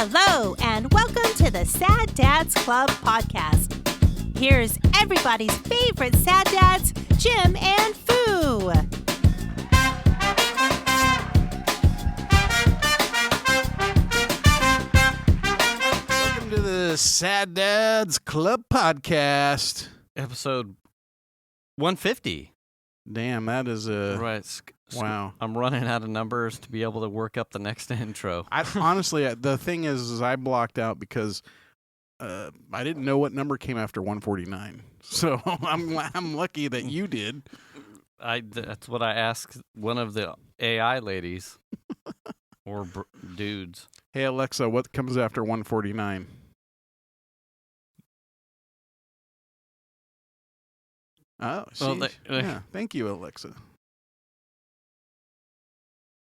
Hello, and welcome to the Sad Dads Club podcast. Here's everybody's favorite sad dads, Jim and Foo. Welcome to the Sad Dads Club podcast. Episode 150. Damn, that is a... Right. Wow. I'm running out of numbers to be able to work up the next intro. Honestly, the thing is I blocked out because I didn't know what number came after 149. So I'm lucky that you did. That's what I asked one of the AI ladies or dudes. Hey, Alexa, what comes after 149? Oh, yeah. Thank you, Alexa.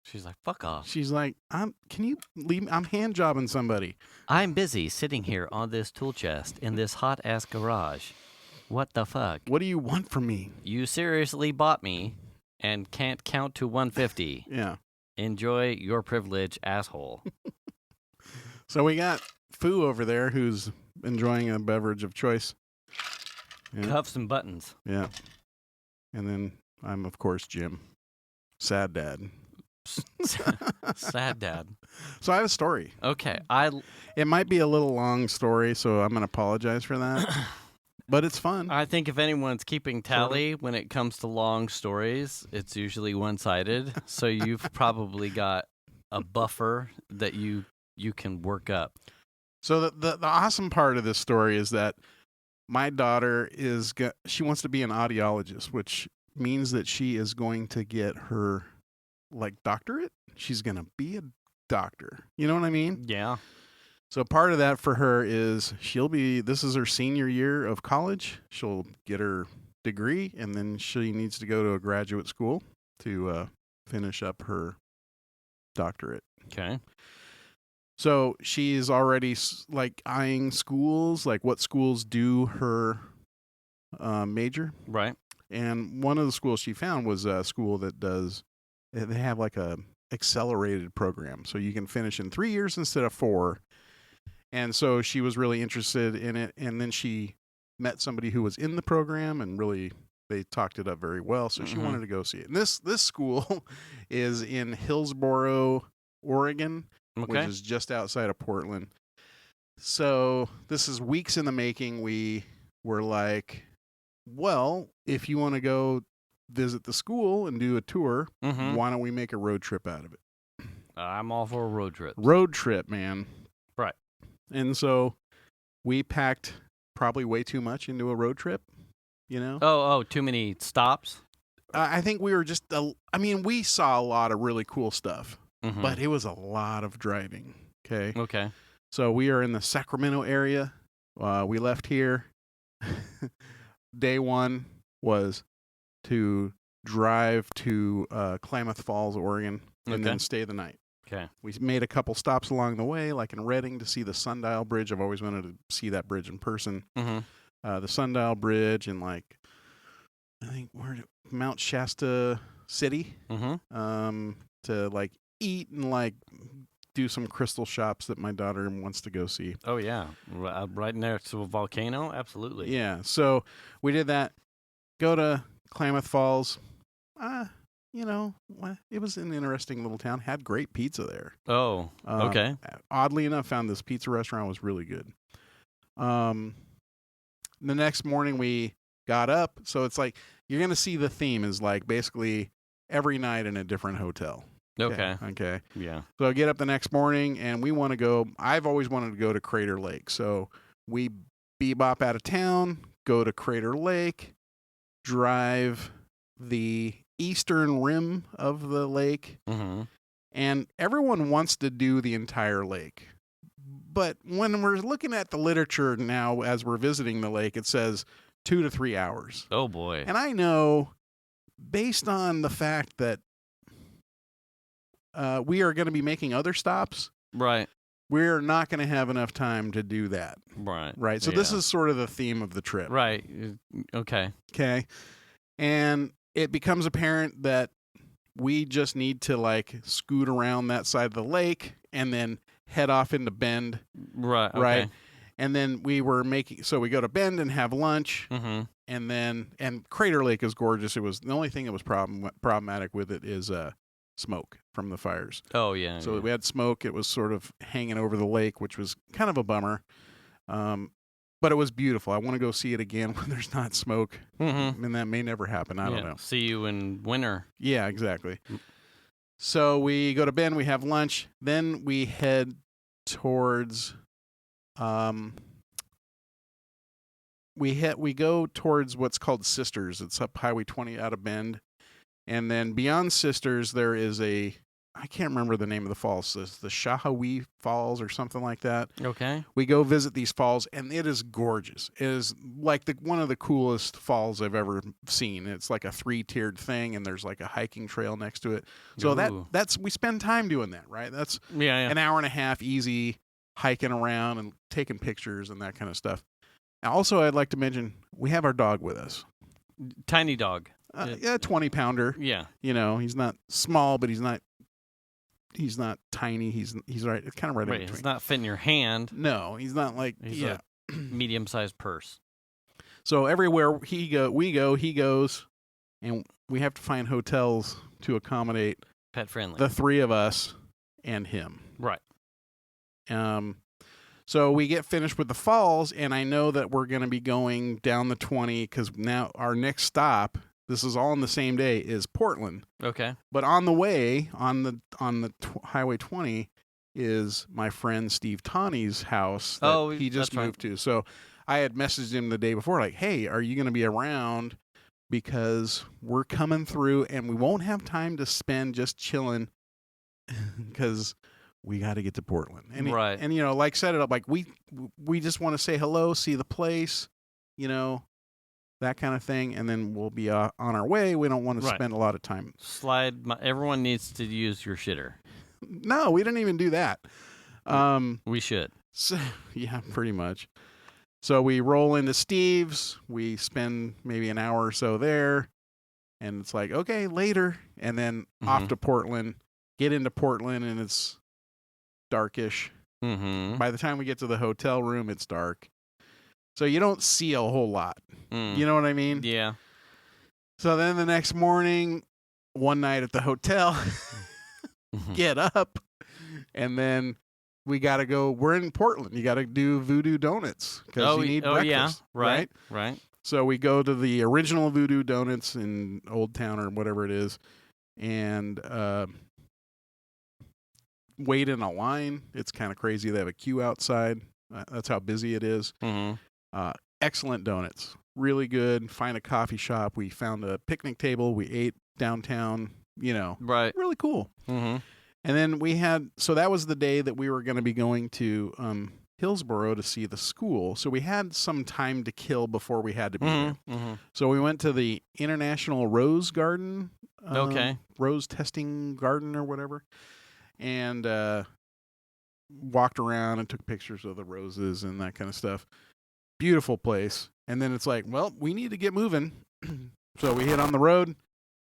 She's like, fuck off. She's like, can you leave me? I'm hand jobbing somebody. I'm busy sitting here on this tool chest in this hot-ass garage. What the fuck? What do you want from me? You seriously bought me and can't count to 150. Yeah. Enjoy your privilege, asshole. So we got Foo over there who's enjoying a beverage of choice. Yeah. Cuffs and buttons. Yeah. And then I'm, of course, Jim. Sad dad. Sad dad. So I have a story. Okay. It might be a little long story, so I'm going to apologize for that. But it's fun. I think if anyone's keeping tally when it comes to long stories, it's usually one-sided. So you've probably got a buffer that you can work up. So the awesome part of this story is that my daughter she wants to be an audiologist, which means that she is going to get her doctorate. She's going to be a doctor. You know what I mean? Yeah. So part of that for her is this is her senior year of college. She'll get her degree, and then she needs to go to a graduate school to finish up her doctorate. Okay. So she's already eyeing schools, like what schools do her major. Right. And one of the schools she found was a school that they have like a accelerated program. So you can finish in 3 years instead of 4. And so she was really interested in it. And then she met somebody who was in the program and really they talked it up very well. So she wanted to go see it. And this school is in Hillsboro, Oregon, which is just outside of Portland. So this is weeks in the making. We were like, well, if you want to go visit the school and do a tour, why don't we make a road trip out of it? I'm all for a road trip. Road trip, man. Right. And so we packed probably way too much into a road trip, you know? Oh, too many stops? I think we were we saw a lot of really cool stuff, but it was a lot of driving, okay? Okay. So we are in the Sacramento area. We left here. Day one was to drive to Klamath Falls, Oregon, and then stay the night. Okay. We made a couple stops along the way, like in Redding to see the Sundial Bridge. I've always wanted to see that bridge in person. The Sundial Bridge and I think Mount Shasta City to eat and do some crystal shops that my daughter wants to go see. Oh, yeah. Right next to a volcano? Absolutely. Yeah. So we did that. Go to Klamath Falls. It was an interesting little town. Had great pizza there. Oh, okay. Oddly enough, found this pizza restaurant was really good. The next morning we got up. So it's you're going to see the theme is basically every night in a different hotel. Okay. Yeah. So I get up the next morning and we want to go. I've always wanted to go to Crater Lake. So we bebop out of town, go to Crater Lake, drive the eastern rim of the lake, and everyone wants to do the entire lake. But when we're looking at the literature now as we're visiting the lake, it says 2 to 3 hours. Oh, boy. And I know, based on the fact that we are going to be making other stops, right, we're not going to have enough time to do that. Right. So this is sort of the theme of the trip. Right. Okay. And it becomes apparent that we just need to scoot around that side of the lake and then head off into Bend. Right. Okay. Right. And then we were so we go to Bend and have lunch. Mm-hmm. And Crater Lake is gorgeous. It was the only thing that was problematic with it is smoke from the fires. Oh, yeah. So yeah. we had smoke. It was sort of hanging over the lake, which was kind of a bummer. But it was beautiful. I want to go see it again when there's not smoke. Mm-hmm. And that may never happen. I don't know. See you in winter. Yeah, exactly. So we go to Bend, we have lunch, then we head towards we go towards what's called Sisters. It's up Highway 20 out of Bend. And then beyond Sisters there is I can't remember the name of the falls. The Shahawi Falls or something like that. Okay. We go visit these falls, and it is gorgeous. It is like one of the coolest falls I've ever seen. It's like a 3-tiered thing, and there's like a hiking trail next to it. So Ooh. that's we spend time doing that, right? That's Yeah. an hour and a half easy hiking around and taking pictures and that kind of stuff. Now, also, I'd like to mention we have our dog with us. Tiny dog. Yeah, 20-pounder. Yeah. You know, he's not small, but he's not tiny. He's right. It's kind of right in Right. between. It's not fitting your hand. No, he's not like He's a medium-sized purse. So everywhere we go, he goes, and we have to find hotels to accommodate Pet friendly. the three of us and him. Right. So we get finished with the falls, and I know that we're going to be going down the 20 because now our next stop, this is all on the same day, is Portland. Okay. But on the way, on the Highway 20, is my friend Steve Tawny's house that he just moved to. So I had messaged him the day before, like, hey, are you going to be around? Because we're coming through, and we won't have time to spend just chilling because we got to get to Portland. And right. And, you know, like, set it up. Like, we just want to say hello, see the place, you know, that kind of thing, and then we'll be on our way. We don't want to spend a lot of time. Everyone needs to use your shitter. No, we didn't even do that. We should. So, yeah, pretty much. So we roll into Steve's. We spend maybe an hour or so there, and it's like, okay, later. And then off to Portland. Get into Portland, and it's darkish. Mm-hmm. By the time we get to the hotel room, it's dark. So you don't see a whole lot. You know what I mean? Yeah. So then the next morning, one night at the hotel, get up, and then we got to go. We're in Portland. You got to do Voodoo Donuts because you need breakfast. Yeah. Right. So we go to the original Voodoo Donuts in Old Town or whatever it is, and wait in a line. It's kind of crazy. They have a queue outside. That's how busy it is. Excellent donuts. Really good. Find a coffee shop. We found a picnic table. We ate downtown, you know. Right. Really cool. And then so that was the day that we were going to be going to Hillsboro to see the school. So we had some time to kill before we had to be there. So we went to the International Rose Garden. Rose Testing Garden or whatever. And walked around and took pictures of the roses and that kind of stuff. Beautiful place. And then it's like, well, we need to get moving. So we hit on the road,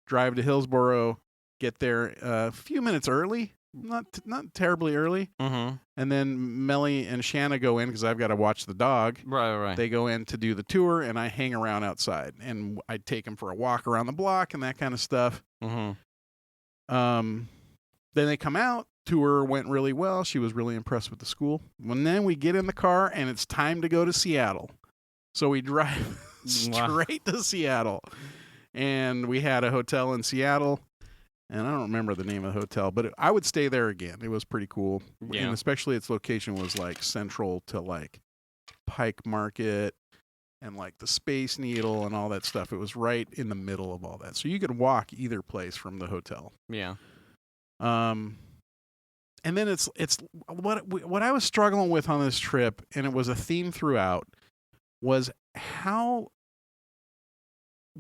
drive to Hillsboro, get there a few minutes early, not terribly early. And then Melly and Shanna go in because I've got to watch the dog. Right. They go in to do the tour, and I hang around outside. And I take them for a walk around the block and that kind of stuff. Then they come out. Tour went really well. She was really impressed with the school. And then we get in the car, and it's time to go to Seattle. So we drive straight to Seattle. And we had a hotel in Seattle. And I don't remember the name of the hotel, but I would stay there again. It was pretty cool. Yeah. And especially its location was like central to like Pike Market and like the Space Needle and all that stuff. It was right in the middle of all that. So you could walk either place from the hotel. Yeah. And then it's what I was struggling with on this trip, and it was a theme throughout, was how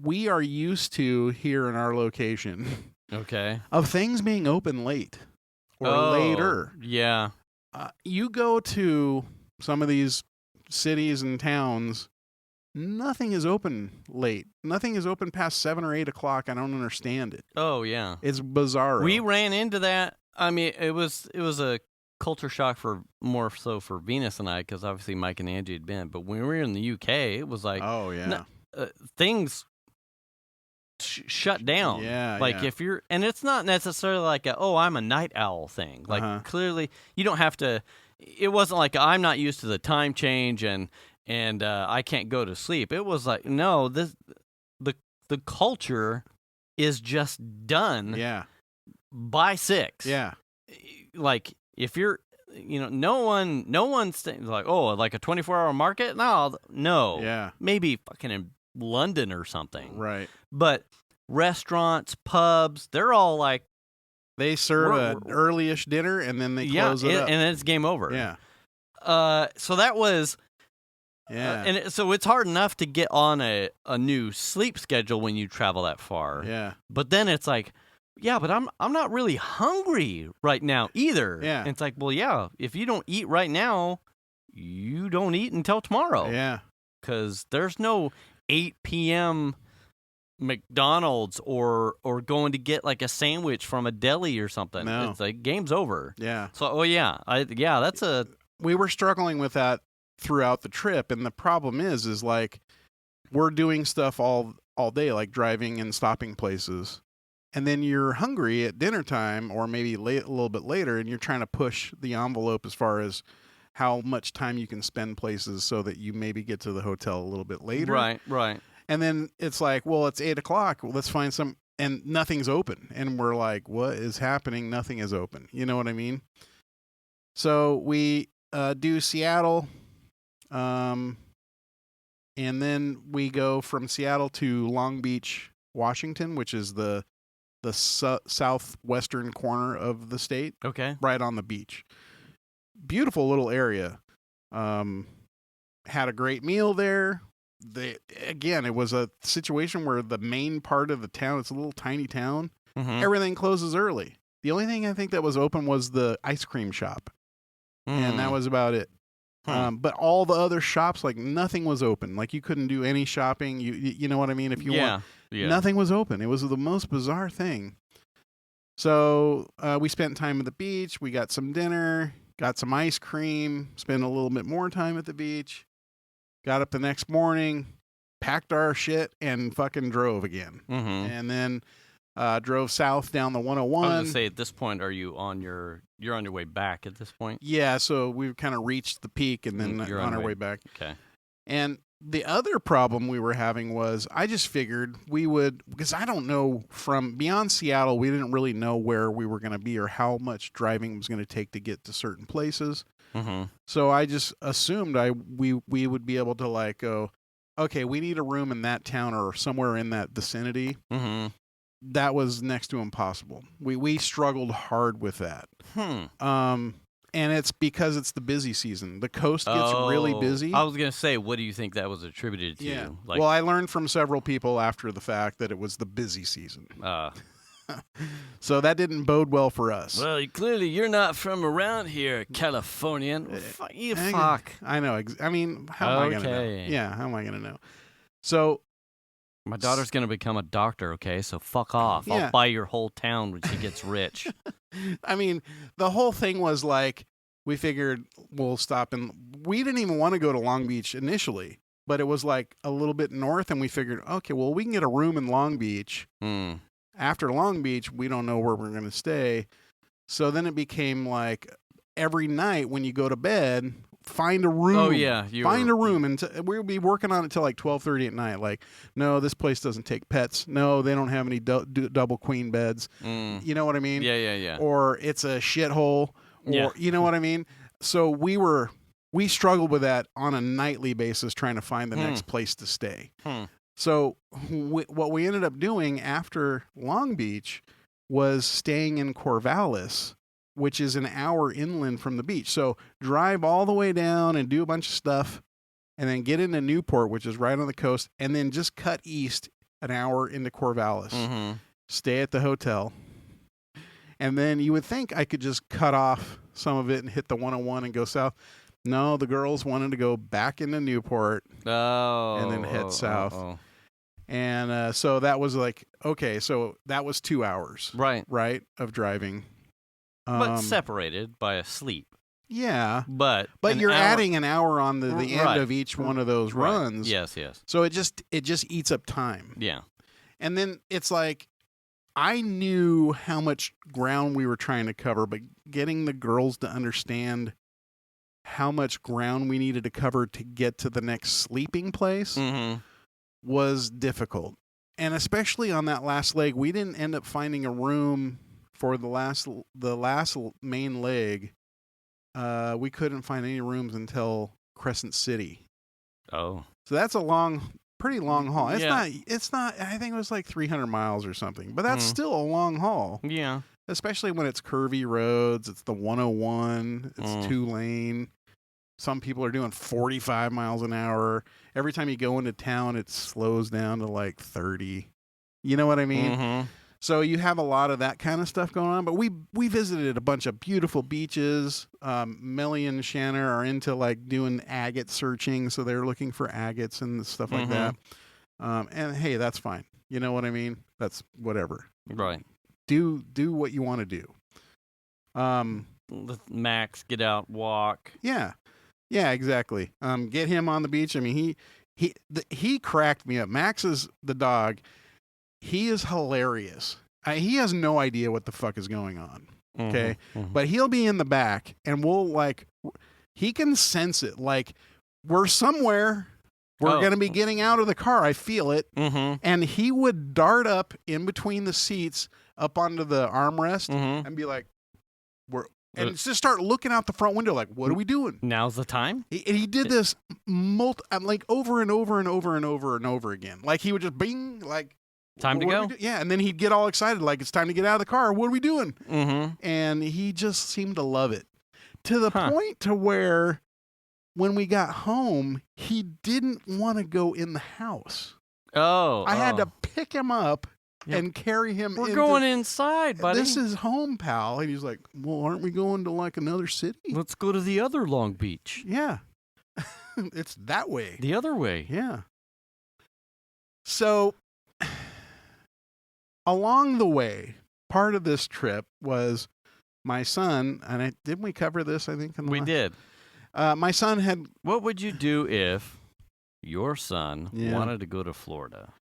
we are used to here in our location of things being open late or later. Yeah. You go to some of these cities and towns, nothing is open late. Nothing is open past 7 or 8 o'clock. I don't understand it. Oh, yeah. It's bizarre. We ran into that. I mean, it was a culture shock for more so for Venus and I, because obviously Mike and Angie had been. But when we were in the UK, it was like Oh yeah. things shut down. Yeah, like yeah. if you're, and it's not necessarily like I'm a night owl thing. Like clearly, you don't have to. It wasn't like I'm not used to the time change and I can't go to sleep. It was like no, the culture is just done. Yeah. By 6. Yeah. Like if you're, no one's like, like a 24-hour market. No. Yeah. Maybe fucking in London or something. Right. But restaurants, pubs, they're all like they serve an early-ish dinner and then they close it up. and then it's game over. Yeah. So that was. Yeah. So it's hard enough to get on a new sleep schedule when you travel that far. Yeah. But then it's like, yeah, but I'm not really hungry right now either. Yeah. And it's like, well, yeah, if you don't eat right now, you don't eat until tomorrow. Yeah. Because there's no 8 p.m. McDonald's or going to get like a sandwich from a deli or something. No. It's like game's over. Yeah. So, that's a. We were struggling with that throughout the trip, and the problem is like we're doing stuff all day, like driving and stopping places, and then you're hungry at dinner time or maybe a little bit later, and you're trying to push the envelope as far as how much time you can spend places so that you maybe get to the hotel a little bit later. Right. And then it's like, well, it's 8:00. Well, let's find some, and nothing's open, and we're like, what is happening? Nothing is open. You know what I mean? So we do Seattle. And then we go from Seattle to Long Beach, Washington, which is the southwestern corner of the state. Okay. Right on the beach. Beautiful little area. Had a great meal there. It was a situation where the main part of the town, it's a little tiny town. Mm-hmm. Everything closes early. The only thing I think that was open was the ice cream shop. And that was about it. But all the other shops, like nothing was open. Like you couldn't do any shopping. You know what I mean? If you want, nothing was open. It was the most bizarre thing. So we spent time at the beach. We got some dinner, got some ice cream, spent a little bit more time at the beach. Got up the next morning, packed our shit, and fucking drove again. Mm-hmm. And then drove south down the 101. I was gonna say, at this point, you're on your way back at this point? Yeah, so we've kind of reached the peak and then You're on our way back. Okay. And the other problem we were having was I just figured we would, because I don't know, from beyond Seattle, we didn't really know where we were going to be or how much driving was going to take to get to certain places. Mm-hmm. So I just assumed we would be able to like go, okay, we need a room in that town or somewhere in that vicinity. Mm-hmm. That was next to impossible. We struggled hard with that. And it's because it's the busy season. The coast gets really busy. I was gonna say, what do you think that was attributed to? Yeah. Like, well, I learned from several people after the fact that it was the busy season. So that didn't bode well for us. Well, clearly you're not from around here, Californian. Fuck. I know. I mean, how am I going to know? Yeah, how am I going to know? So my daughter's going to become a doctor, okay? So fuck off. Yeah. I'll buy your whole town when she gets rich. I mean, the whole thing was like, we figured we'll stop, and we didn't even want to go to Long Beach initially, but it was like a little bit north, and we figured, okay, well, we can get a room in Long Beach. After Long Beach, we don't know where we're going to stay. So then it became like every night when you go to bed, find a room. Oh, yeah. Find a room. And we'll be working on it till like 12:30 at night. Like, no, this place doesn't take pets. No, they don't have any double queen beds. You know what I mean? Yeah. Or it's a shithole. Or, you know what I mean? So we struggled with that on a nightly basis trying to find the next place to stay. So what we ended up doing after Long Beach was staying in Corvallis, which is an hour inland from the beach. So drive all the way down and do a bunch of stuff and then get into Newport, which is right on the coast, and then just cut east an hour into Corvallis. Stay at the hotel. And then you would think I could just cut off some of it and hit the 101 and go south. No, the girls wanted to go back into Newport and then head south. And so that was like, okay, so that was 2 hours. Right. Of driving. But separated by a sleep. Yeah. But you're adding an hour on the Right. end of each one of those Right. runs. Yes, yes. So it just eats up time. Yeah. And then it's like I knew how much ground we were trying to cover, but getting the girls to understand how much ground we needed to cover to get to the next sleeping place Mm-hmm. was difficult. And especially on that last leg, we didn't end up finding a room for the last main leg. We couldn't find any rooms until Crescent City. Oh. So that's pretty long haul. Yeah. It's not, I think it was like 300 miles or something, but that's Mhm. still a long haul, Yeah. especially when it's curvy roads. It's the 101, it's 2-lane. Some people are doing 45 miles an hour. Every time you go into town, it slows down to like 30. You know what I mean? Mm-hmm. So you have a lot of that kind of stuff going on. But we visited a bunch of beautiful beaches. Melly and Shanna are into like doing agate searching, so they're looking for agates and stuff like that. And hey, that's fine. You know what I mean? That's whatever. Right. Do what you want to do. Let Max get out, walk. Yeah, exactly. Get him on the beach. I mean, he cracked me up. Max is the dog. He is hilarious. He has no idea what the fuck is going on. Okay. Mm-hmm. But he'll be in the back and he can sense it. Like we're somewhere. We're going to be getting out of the car. I feel it. Mm-hmm. And he would dart up in between the seats up onto the armrest and be like, and just start looking out the front window like, what are we doing? Now's the time? He did this like over and over and over and over and over again. Like he would just bing, like, time to go? Yeah, and then he'd get all excited, like it's time to get out of the car. What are we doing? Mm-hmm. And he just seemed to love it, to the point to where when we got home, he didn't want to go in the house. I had to pick him up and carry him. We're going inside, buddy. This is home, pal. And he's like, well, aren't we going to like another city? Let's go to the other Long Beach. Yeah. It's that way. The other way. Yeah. So along the way, part of this trip was my son, and didn't we cover this, I think? We did. My son had... What would you do if your son wanted to go to Florida?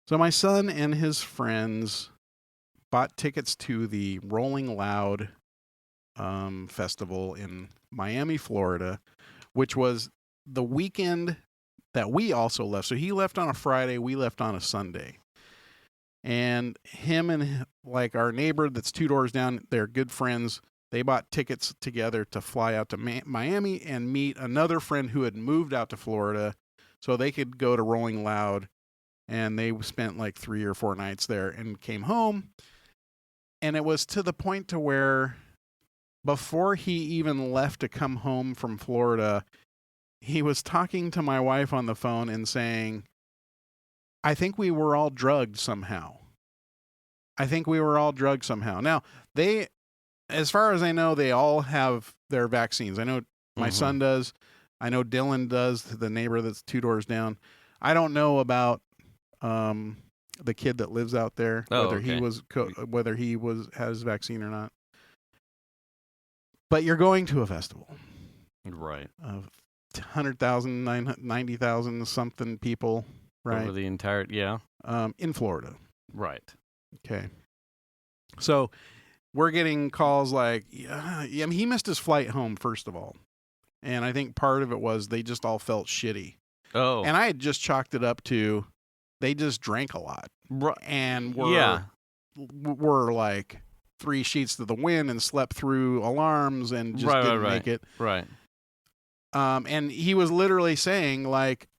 So my son and his friends bought tickets to the Rolling Loud festival in Miami, Florida, which was the weekend that we also left. So he left on a Friday, we left on a Sunday. And him and like our neighbor that's 2 doors down, they're good friends. They bought tickets together to fly out to Miami and meet another friend who had moved out to Florida so they could go to Rolling Loud. And they spent like 3 or 4 nights there and came home. And it was to the point to where before he even left to come home from Florida, he was talking to my wife on the phone and saying, I think we were all drugged somehow. Now, as far as I know, they all have their vaccines. I know my son does. I know Dylan does, the neighbor that's 2 doors down. I don't know about the kid that lives out there, whether he has vaccine or not. But you're going to a festival, right? Of 100,000, 90,000 something people, right? Over the entire in Florida, right? Okay, so we're getting calls like, I mean, he missed his flight home first of all, and I think part of it was they just all felt shitty. Oh, and I had just chalked it up to they just drank a lot. And were like 3 sheets to the wind and slept through alarms and just didn't make it. Right. And he was literally saying like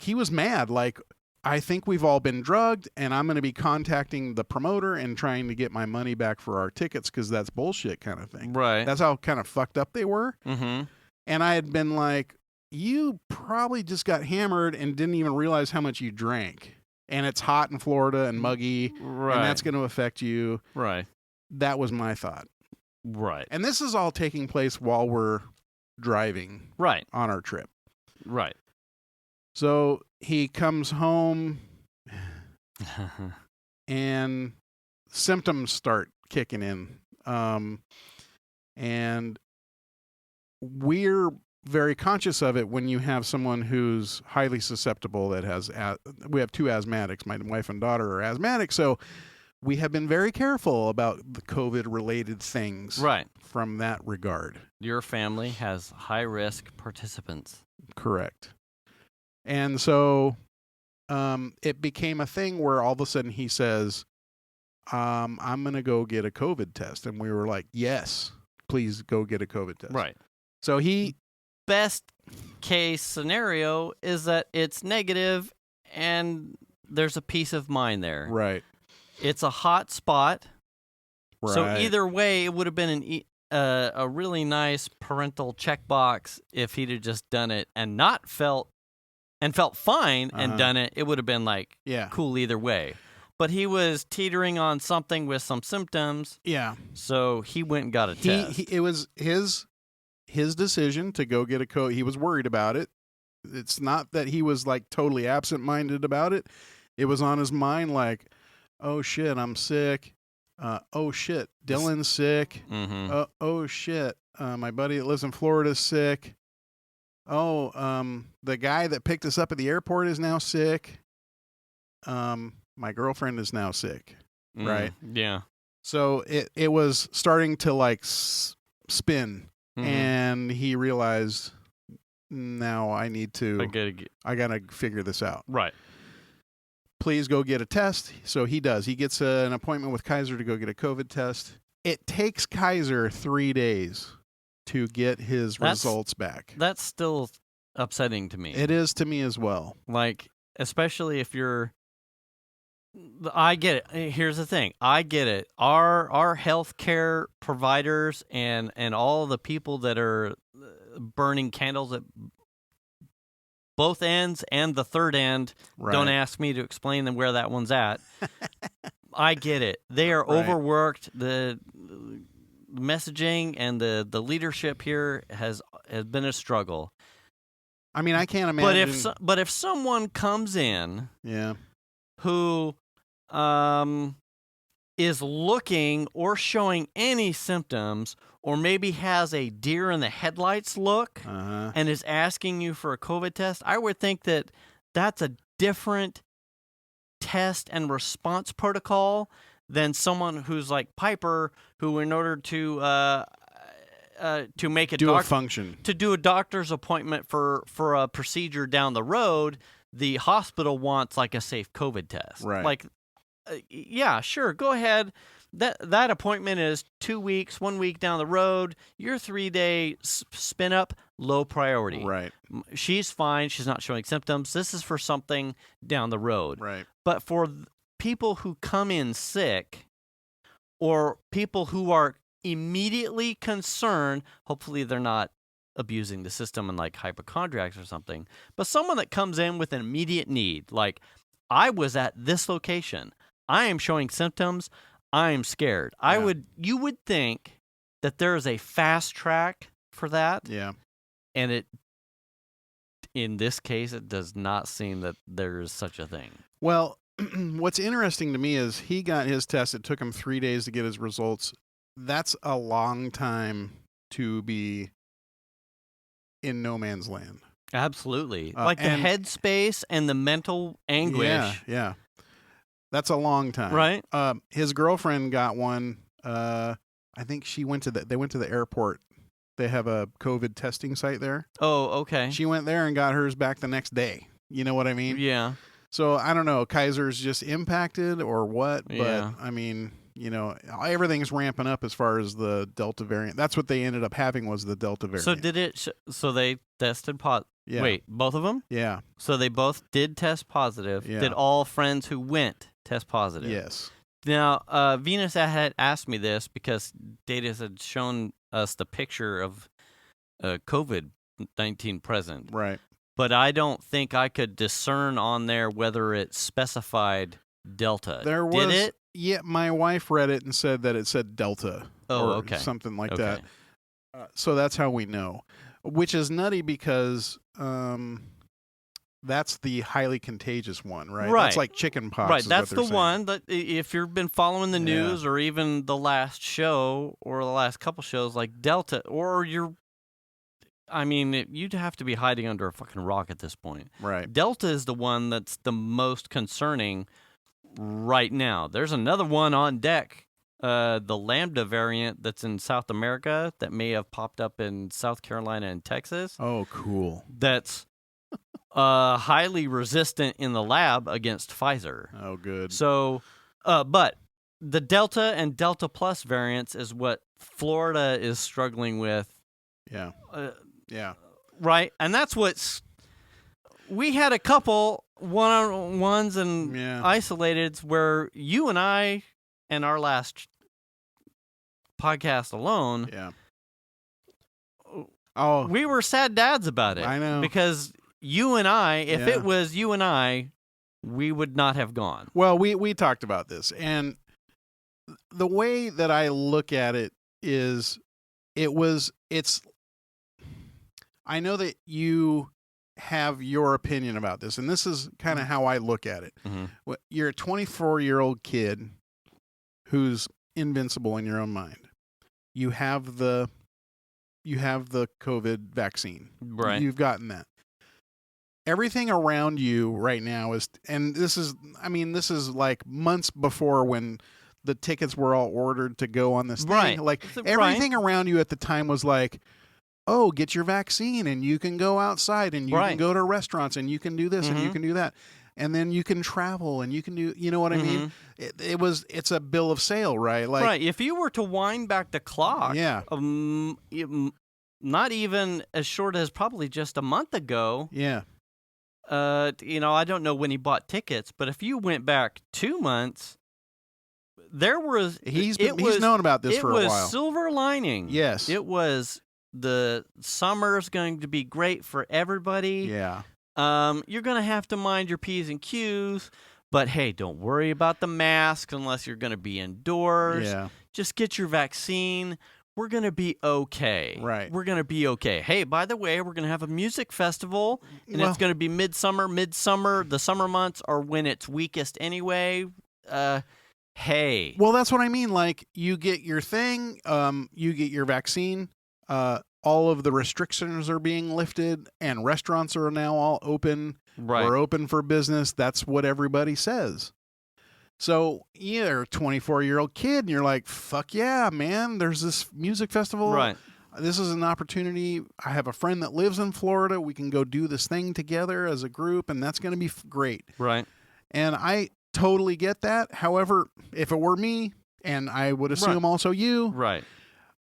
he was mad. Like, I think we've all been drugged and I'm going to be contacting the promoter and trying to get my money back for our tickets because that's bullshit kind of thing. Right. That's how kind of fucked up they were. Mm-hmm. And I had been like, you probably just got hammered and didn't even realize how much you drank. And it's hot in Florida and muggy, right? And that's going to affect you, right? That was my thought, right? And this is all taking place while we're driving, right, on our trip, right? So he comes home, and symptoms start kicking in, and we're very conscious of it when you have someone who's highly susceptible that has, we have 2 asthmatics. My wife and daughter are asthmatic. So we have been very careful about the COVID related things Right. from that regard. Your family has high risk participants. Correct. And so it became a thing where all of a sudden he says, I'm going to go get a COVID test. And we were like, yes, please go get a COVID test. Right. So Best case scenario is that it's negative and there's a peace of mind there. Right. It's a hot spot. Right. So either way, it would have been a really nice parental checkbox if he'd have just done it and not felt fine and done it. It would have been like cool either way. But he was teetering on something with some symptoms. Yeah. So he went and got a test. It was his decision to go get a COVID. He was worried about it. It's not that he was like totally absent-minded about it. It was on his mind like, oh shit, I'm sick. Oh shit, Dylan's sick. Mm-hmm. Oh shit, my buddy that lives in Florida is sick. Oh, the guy that picked us up at the airport is now sick. My girlfriend is now sick. Right? Yeah. So it was starting to like spin, and he realized, now I need to. I gotta figure this out. Right. Please go get a test. So he does. He gets an appointment with Kaiser to go get a COVID test. It takes Kaiser 3 days to get his results back. That's still upsetting to me. It is to me as well. Like, especially if you're. I get it. Here's the thing. I get it. Our healthcare providers and all the people that are burning candles at both ends and the third end, don't ask me to explain them where that one's at. I get it. They are overworked. The messaging and the leadership here has been a struggle. I mean, I can't imagine. But if someone comes in, who is looking or showing any symptoms, or maybe has a deer in the headlights look, and is asking you for a COVID test, I would think that that's a different test and response protocol than someone who's like Piper, who in order to make a function, to do a doctor's appointment for a procedure down the road, the hospital wants like a safe COVID test. Right. Like, yeah, sure, go ahead. That appointment is 2 weeks, 1 week down the road. Your 3-day spin up, low priority. Right. She's fine. She's not showing symptoms. This is for something down the road. Right. But for people who come in sick, or people who are immediately concerned, hopefully they're not abusing the system and like hypochondriacs or something, but someone that comes in with an immediate need, like, I was at this location, I am showing symptoms, I am scared. Yeah. You would think that there is a fast track for that. Yeah. And in this case, it does not seem that there is such a thing. Well, what's interesting to me is he got his test. It took him 3 days to get his results. That's a long time to be in no man's land. Absolutely. Like the headspace and the mental anguish. Yeah. That's a long time. Right. His girlfriend got one. I think they went to the airport. They have a COVID testing site there. Oh, okay. She went there and got hers back the next day. You know what I mean? Yeah. So I don't know, Kaiser's just impacted or what, but I mean, you know, everything's ramping up as far as the Delta variant. That's what they ended up having, was the Delta variant. So they tested positive. Yeah. Wait, both of them? Yeah. So they both did test positive. Yeah. Did all friends who went test positive? Yes. Now, Venus had asked me this because Data had shown us the picture of COVID-19 present. Right. But I don't think I could discern on there whether it specified Delta. Did it? Yeah, my wife read it and said that it said Delta. Oh, or okay. Something like that. So that's how we know. Which is nutty because that's the highly contagious one, right? Right. That's like chicken pox. Right, is that's what they're the saying. one that if you've been following the news or even the last show or the last couple shows, like Delta, or you're I mean, you'd have to be hiding under a fucking rock at this point. Right. Delta is the one that's the most concerning right now. There's another one on deck, the Lambda variant that's in South America that may have popped up in South Carolina and Texas. Oh, cool. That's highly resistant in the lab against Pfizer. Oh, good. So, but the Delta and Delta Plus variants is what Florida is struggling with. Yeah. Yeah. Right? And that's what's... We had a couple one-on-ones and isolated where you and I, and our last podcast alone... Yeah. Oh, we were sad dads about it. I know. Because you and I, if it was you and I, we would not have gone. Well, we talked about this, and the way that I look at it is it's I know that you have your opinion about this, and this is kind of how I look at it. Mm-hmm. You're a 24-year-old kid who's invincible in your own mind. You have the COVID vaccine. Right. You've gotten that. Everything around you right now is, and this is like months before when the tickets were all ordered to go on this thing. Right. Like everything around you at the time was like, oh, get your vaccine and you can go outside and you can go to restaurants and you can do this and you can do that. And then you can travel and you can do, you know what I mean? It's a bill of sale, right? Like, right. If you were to wind back the clock, not even as short as probably just a month ago. Yeah. I don't know when he bought tickets, but if you went back 2 months, there was he's known about this for a while. It was silver lining. Yes. It was the summer's going to be great for everybody. Yeah. You're going to have to mind your P's and Q's, but hey, don't worry about the mask unless you're going to be indoors. Yeah. Just get your vaccine. We're going to be okay. Right. We're going to be okay. Hey, by the way, we're going to have a music festival, and it's going to be midsummer. The summer months are when it's weakest anyway. Hey. Well, that's what I mean. Like, you get your thing, you get your vaccine, all of the restrictions are being lifted, and restaurants are now all open. Right. We're open for business. That's what everybody says. So you're a 24-year-old kid, and you're like, fuck yeah, man, there's this music festival. Right. This is an opportunity. I have a friend that lives in Florida. We can go do this thing together as a group, and that's going to be great. Right. And I totally get that. However, if it were me, and I would assume also you, right,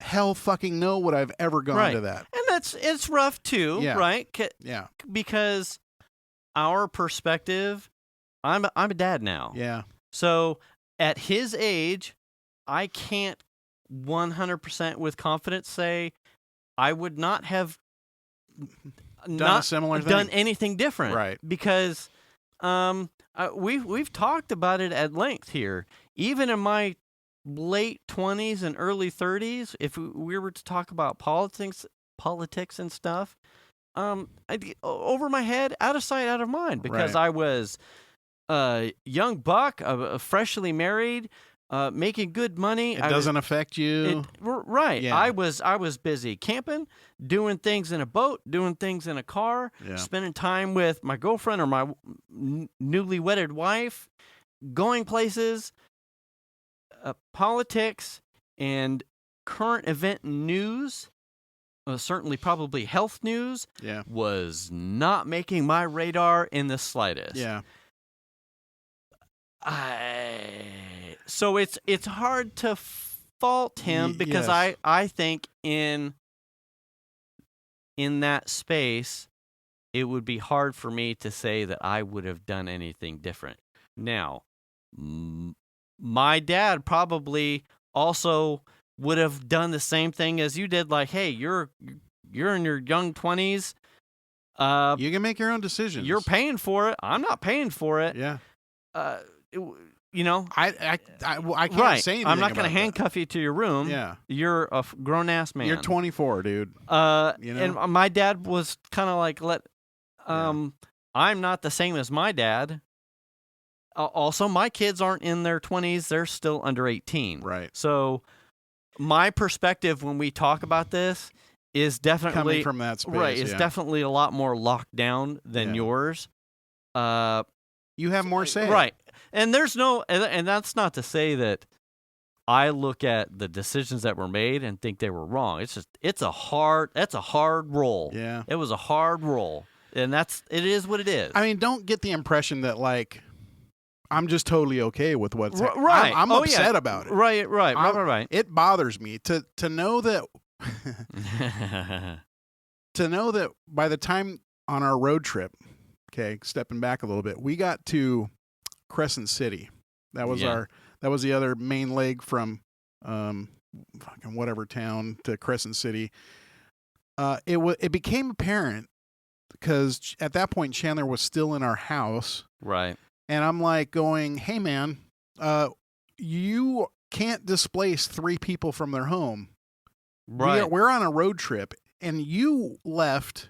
hell fucking no would I've ever gone to that. And it's rough too, right? Yeah. Because our perspective, I'm a dad now. Yeah. So at his age, I can't 100% with confidence say I would not have done anything different. Right. Because we've talked about it at length here. Even in my late 20s and early 30s, if we were to talk about politics and stuff, over my head, out of sight, out of mind, because I was a young buck, freshly married, making good money. It doesn't affect you. Right. Yeah. I was busy camping, doing things in a boat, doing things in a car, spending time with my girlfriend or my newly wedded wife, going places. Politics and current event news, certainly probably health news, was not making my radar in the slightest. Yeah. So it's hard to fault him because I think in that space it would be hard for me to say that I would have done anything different. Now, my dad probably also would have done the same thing as you did. Like, hey, you're in your young 20s. You can make your own decisions. You're paying for it. I'm not paying for it. Yeah. I can't say anything. I'm not going to handcuff you to your room. Yeah. You're a grown ass man. You're 24, dude. And my dad was kind of like, I'm not the same as my dad. Also, my kids aren't in their 20s. They're still under 18. Right. So my perspective when we talk about this is definitely coming from that space. Right, it's yeah. definitely a lot more locked down than yours. You have more say. Right. And there's no, and that's not to say that I look at the decisions that were made and think they were wrong. It's just, that's a hard roll. Yeah. It was a hard roll. And it is what it is. I mean, don't get the impression that, like, I'm just totally okay with what's happening. Right. I'm upset about it. Right. It bothers me to know that to know that by the time on our road trip, okay, stepping back a little bit, we got to Crescent City. That was the other main leg from fucking whatever town to Crescent City. It became apparent because at that point Chandler was still in our house. Right. And I'm like going, "Hey man, you can't displace 3 people from their home. Right. We're on a road trip and you left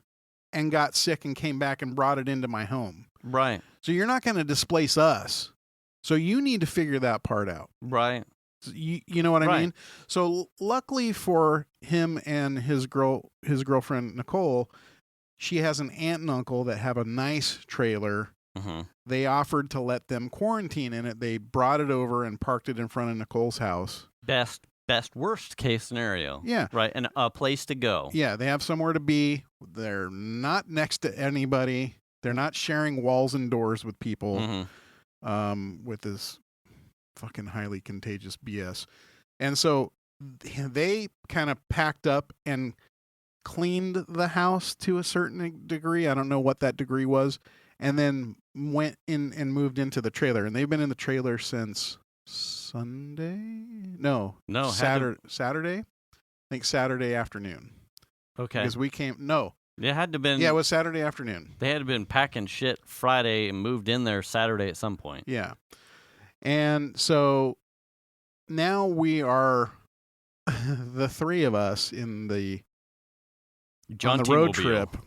and got sick and came back and brought it into my home. Right. So you're not going to displace us. So you need to figure that part out." Right. You know what I mean? So luckily for him and his girlfriend Nicole, she has an aunt and uncle that have a nice trailer. Mm-hmm. They offered to let them quarantine in it. They brought it over and parked it in front of Nicole's house. Best worst case scenario. Yeah. Right. And a place to go. Yeah, they have somewhere to be. They're not next to anybody. They're not sharing walls and doors with people. Mm-hmm. With this fucking highly contagious BS. And so they kind of packed up and cleaned the house to a certain degree. I don't know what that degree was. And then went in and moved into the trailer. And they've been in the trailer since Sunday? No, Saturday? I think Saturday afternoon. Okay. Because we came, no. It had to have been. Yeah, it was Saturday afternoon. They had to have been packing shit Friday and moved in there Saturday at some point. Yeah. And so now we are the 3 of us on the road trip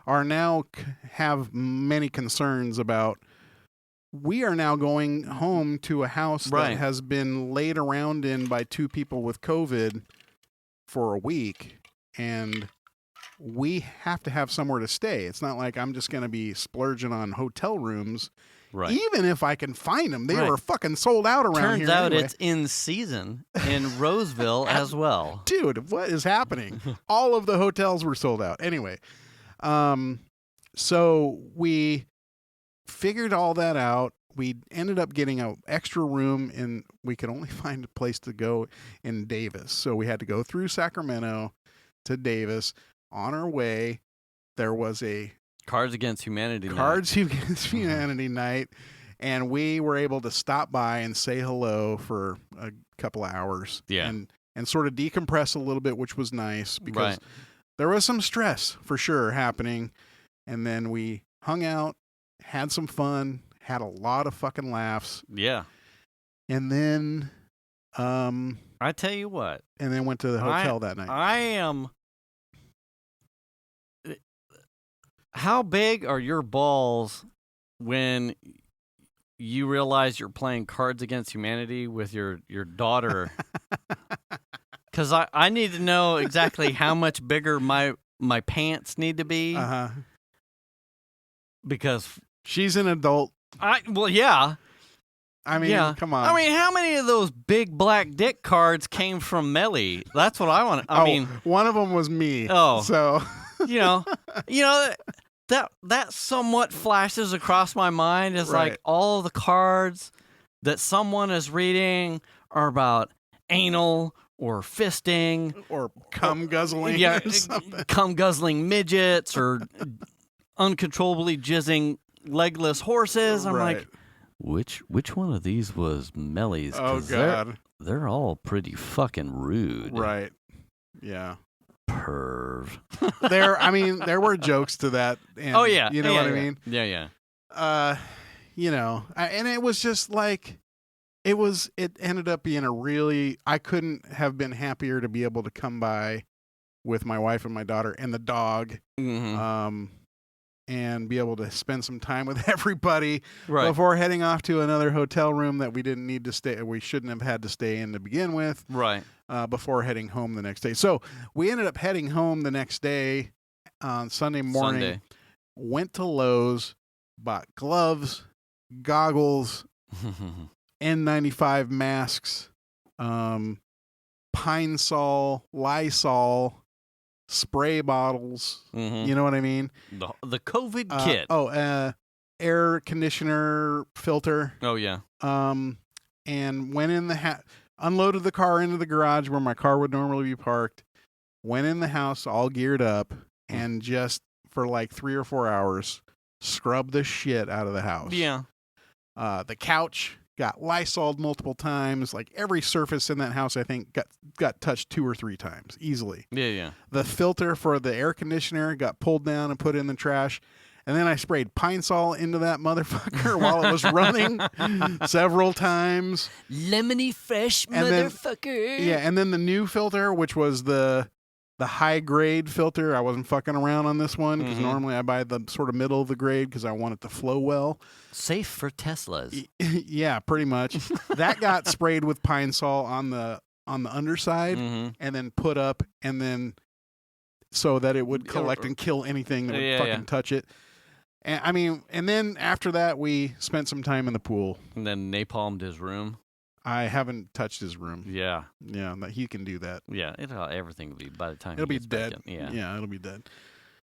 are now have many concerns about. We are now going home to a house that has been laid around in by 2 people with COVID for a week, and we have to have somewhere to stay. It's not like I'm just going to be splurging on hotel rooms. Right. Even if I can find them, they were fucking sold out around here. Turns out anyway. it's in season in Roseville as well. Dude, what is happening? All of the hotels were sold out. Anyway, so we figured all that out. We ended up getting an extra room and we could only find a place to go in Davis. So we had to go through Sacramento to Davis. On our way, there was a Cards Against Humanity night, and we were able to stop by and say hello for a couple of hours. Yeah. And sort of decompress a little bit, which was nice because there was some stress for sure happening. And then we hung out, had some fun, had a lot of fucking laughs. Yeah. And then I tell you what. And then went to the hotel that night. How big are your balls when you realize you're playing Cards Against Humanity with your daughter? Because I need to know exactly how much bigger my pants need to be. Uh-huh. Because she's an adult. Yeah. I mean, come on. I mean, how many of those big black dick cards came from Melly? That's what I want. I mean, one of them was me. Oh, so you know that somewhat flashes across my mind is like all the cards that someone is reading are about anal or fisting or cum guzzling, or something. Cum guzzling midgets or uncontrollably jizzing legless horses. I'm like, which one of these was Melly's? Oh God, they're all pretty fucking rude. Right? Yeah. Perv. There were jokes to that. And, oh yeah, you know what I mean? Yeah. And it was just like, it ended up being I couldn't have been happier to be able to come by with my wife and my daughter and the dog, and be able to spend some time with everybody before heading off to another hotel room that we didn't need to stay. We shouldn't have had to stay in to begin with. Right. before heading home the next day. So we ended up heading home the next day on Sunday morning. Sunday. Went to Lowe's, bought gloves, goggles, N95 masks, Pine Sol, Lysol, spray bottles. You know what I mean? The COVID kit. Air conditioner filter. Oh, yeah. And went in the unloaded the car into the garage where my car would normally be parked. Went in the house all geared up and just for like 3 or 4 hours scrubbed the shit out of the house. Yeah. The couch got Lysoled multiple times. Like every surface in that house, I think, got touched 2 or 3 times easily. Yeah. The filter for the air conditioner got pulled down and put in the trash. And then I sprayed Pine Sol into that motherfucker while it was running several times. Lemony fresh motherfucker. And then the new filter, which was the high grade filter. I wasn't fucking around on this one because normally I buy the sort of middle of the grade because I want it to flow well. Safe for Teslas. Yeah, pretty much. That got sprayed with Pine Sol on the underside and then put up and then so that it would collect and kill anything that would fucking touch it. And then after that, we spent some time in the pool. And then napalmed his room. I haven't touched his room. Yeah. Yeah, he can do that. Yeah, everything will be, by the time it'll he be gets dead. back in. Yeah, it'll be dead.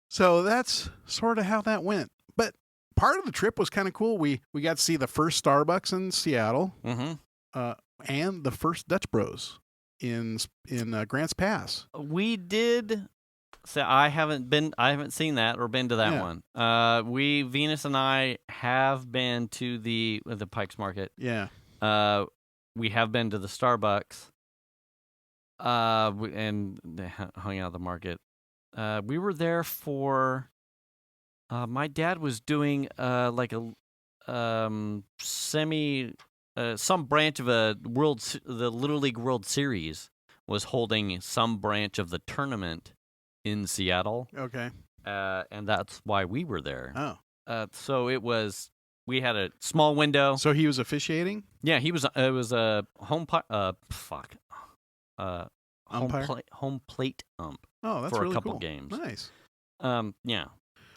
So that's sort of how that went. But part of the trip was kind of cool. We got to see the first Starbucks in Seattle and the first Dutch Bros in Grants Pass. We did... So I haven't seen that or been to that one. Venus and I have been to the Pikes Market. Yeah. We have been to the Starbucks. And hung out at the market. We were there for. My dad was doing like a some branch of the Little League World Series was holding some branch of the tournament in Seattle. Okay. And that's why we were there. Oh. So we had a small window. So he was officiating? Yeah, he was. It was a home plate ump. Oh, that's for really a couple cool. games. Nice. Yeah.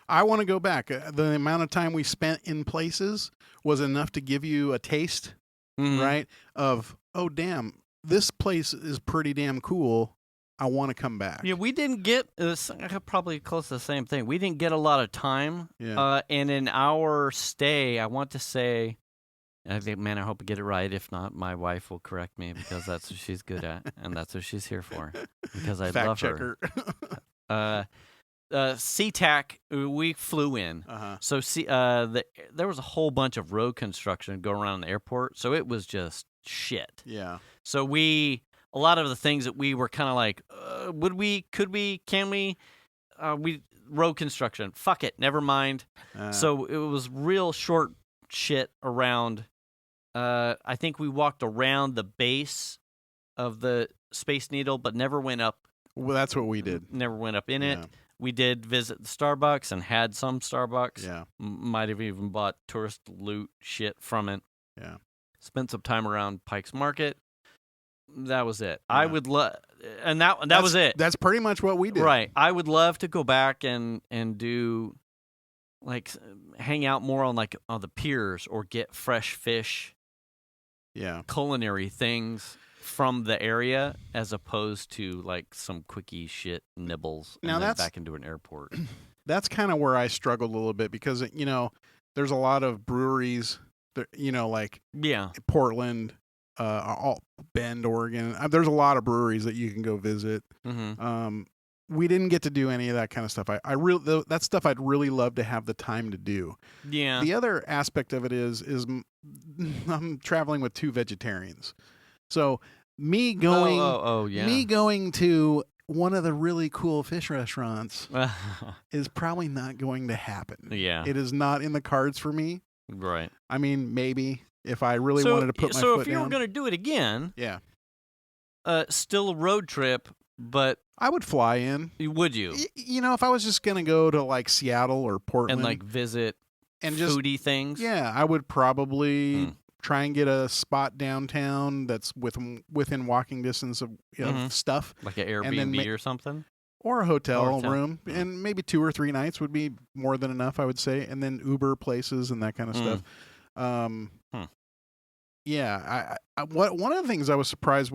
I want to go back. The amount of time we spent in places was enough to give you a taste, right? Of, oh, damn, this place is pretty damn cool. I want to come back. Yeah, we didn't get probably close to the same thing. We didn't get a lot of time. Yeah. And in our stay, I want to say, I think, man, I hope I get it right. If not, my wife will correct me because that's what she's good at, and that's what she's here for. Because I love her. SeaTac, we flew in. So there was a whole bunch of road construction going around the airport, so it was just shit. Yeah. So a lot of the things that we were kind of like, can we, road construction, fuck it, never mind. So it was real short shit around, I think we walked around the base of the Space Needle, but never went up. Well, that's what we did. Never went up in it. We did visit the Starbucks and had some Starbucks. Yeah. Might have even bought tourist loot shit from it. Yeah. Spent some time around Pikes Market. That was it. Yeah. I would love, and that was it. That's pretty much what we did. Right. I would love to go back and do, like, hang out more on the piers or get fresh fish. Yeah. Culinary things from the area as opposed to like some quickie shit nibbles and then back into an airport. That's kind of where I struggled a little bit because there's a lot of breweries, like Portland. Bend, Oregon. There's a lot of breweries that you can go visit. We didn't get to do any of that kind of stuff. That stuff I'd really love to have the time to do. Yeah. The other aspect of it is I'm traveling with 2 vegetarians, so me going to one of the really cool fish restaurants is probably not going to happen. Yeah. It is not in the cards for me. Right. I mean, maybe. If I really wanted to put my foot down. So if you were going to do it again, yeah, still a road trip, but I would fly in. Would you? If I was just going to go to like Seattle or Portland and like visit and foodie things, yeah, I would probably try and get a spot downtown that's within walking distance of stuff, like an Airbnb or something, or a hotel room, and maybe 2 or 3 nights would be more than enough, I would say, and then Uber places and that kind of stuff. Yeah, one of the things I was surprised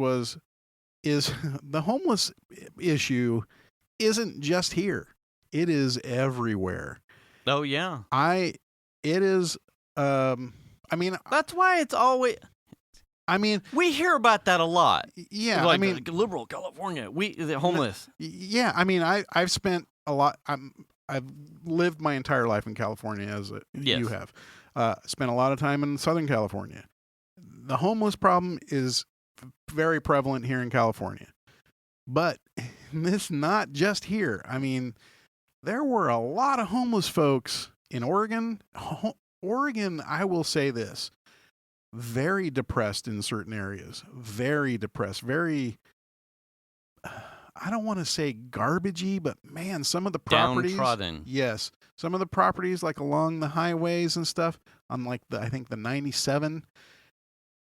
is the homeless issue isn't just here; it is everywhere. Oh yeah, it is. I mean, that's why it's always. I mean, we hear about that a lot. Yeah, like, I mean, like liberal California, the homeless. Yeah, I mean, I've spent a lot. I've lived my entire life in California, as you have. Spent a lot of time in Southern California. The homeless problem is very prevalent here in California, but it's not just here. I mean, there were a lot of homeless folks in Oregon. Oregon, I will say this, very depressed in certain areas. Very depressed. Very, I don't want to say garbagey, but man, some of the properties. Downtrodden. Yes. Some of the properties like along the highways and stuff, on like I think the 97,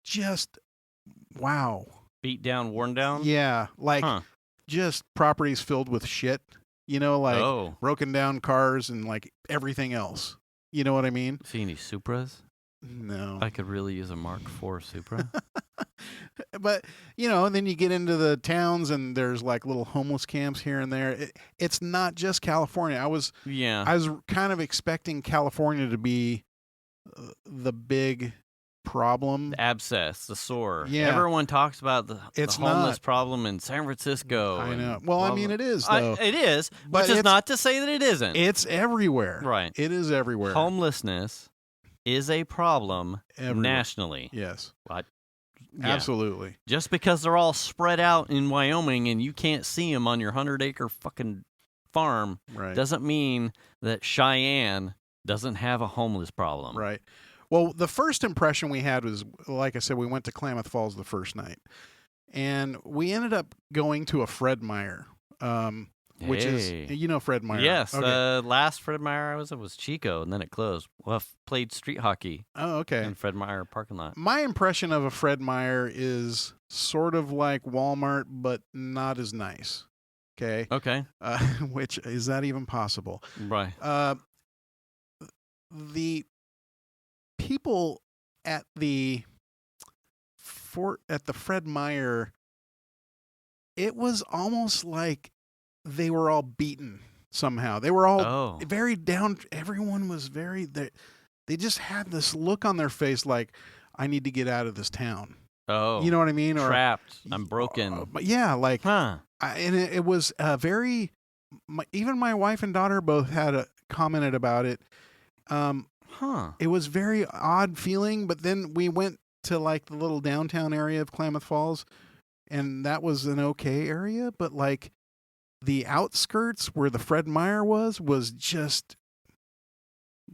just, wow. Beat down, worn down? Yeah. Like just properties filled with shit, like broken down cars and like everything else. You know what I mean? See any Supras? No. I could really use a Mark IV Supra. But, and then you get into the towns and there's like little homeless camps here and there. It's not just California. I was kind of expecting California to be the big problem. The abscess, the sore. Yeah. Everyone talks about the homeless problem in San Francisco. I know. Well, I mean, it is, though. It is, but which is not to say that it isn't. It's everywhere. Right. It is everywhere. Homelessness is a problem nationally. Yes. What? Yeah. Absolutely. Just because they're all spread out in Wyoming and you can't see them on your 100-acre fucking farm doesn't mean that Cheyenne doesn't have a homeless problem. Right. Well, the first impression we had was, like I said, we went to Klamath Falls the first night. And we ended up going to a Fred Meyer, which is, Fred Meyer. Yes. Okay. Last Fred Meyer I was at was Chico, and then it closed. Well, I played street hockey. Oh, okay. In Fred Meyer parking lot. My impression of a Fred Meyer is sort of like Walmart, but not as nice. Okay. Okay. Which, is that even possible? Right. The people at the Fred Meyer, it was almost like they were all beaten somehow. They were all very down. Everyone was they just had this look on their face like, I need to get out of this town. Oh. You know what I mean? Trapped. I'm broken. But yeah, like, and it was very, even my wife and daughter both commented about it. It was very odd feeling, but then we went to like the little downtown area of Klamath Falls, and that was an okay area, but like the outskirts where the Fred Meyer was just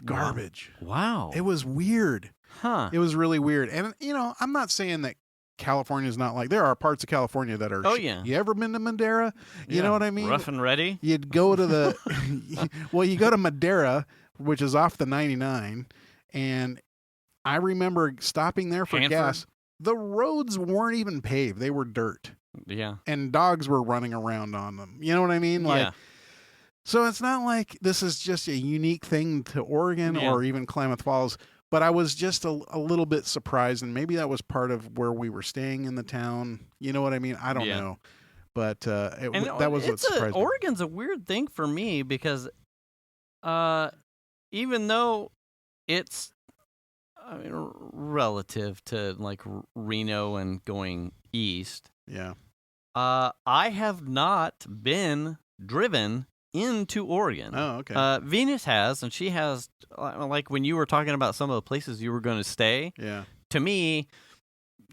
garbage. Wow. It was weird. It was really weird. And, I'm not saying that California is not like, there are parts of California that are. You ever been to Madera? You know what I mean? Rough and ready? You'd go to you go to Madera, which is off the 99, and I remember stopping there for gas. The roads weren't even paved. They were dirt. Yeah. And dogs were running around on them. You know what I mean? Like, so it's not like this is just a unique thing to Oregon or even Klamath Falls, but I was just a little bit surprised, and maybe that was part of where we were staying in the town. You know what I mean? I don't know. But that was what surprised me. Oregon's a weird thing for me because even though it's relative to like Reno and going east. Yeah. I have not been driven into Oregon. Oh, okay. Venus has, and she has, like when you were talking about some of the places you were going to stay. Yeah. To me,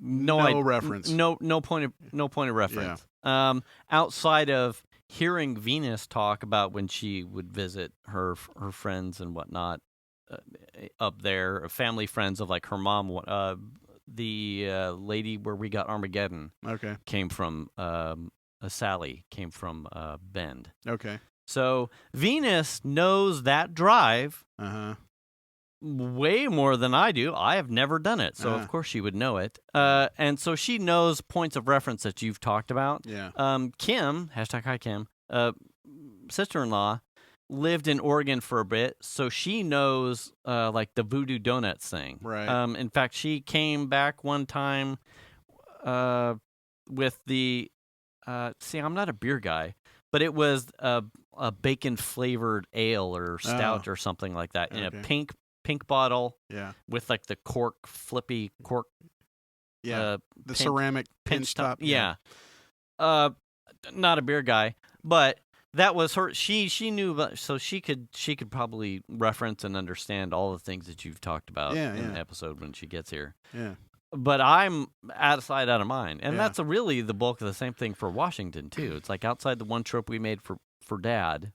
no reference. No point of reference. Yeah. Outside of hearing Venus talk about when she would visit her friends and whatnot up there, family friends of like her mom. The lady where we got Armageddon. Okay. Came from Sally came from Bend. Okay. So Venus knows that drive. Uh-huh. way more than I do. I have never done it, so of course she would know it. And so she knows points of reference that you've talked about. Yeah. Kim, hashtag hi Kim, sister-in-law, lived in Oregon for a bit, so she knows like the Voodoo Donuts thing. Right. In fact, she came back one time with the see, I'm not a beer guy, but it was a bacon flavored ale or stout or something like that in a pink bottle. Yeah. With like the flippy cork. Yeah. The ceramic pinch top. Yeah. Not a beer guy, but that was her. She knew about, so she could probably reference and understand all the things that you've talked about in the episode when she gets here. Yeah. But I'm out of sight, out of mind, and that's really the bulk of the same thing for Washington too. It's like outside the one trip we made for Dad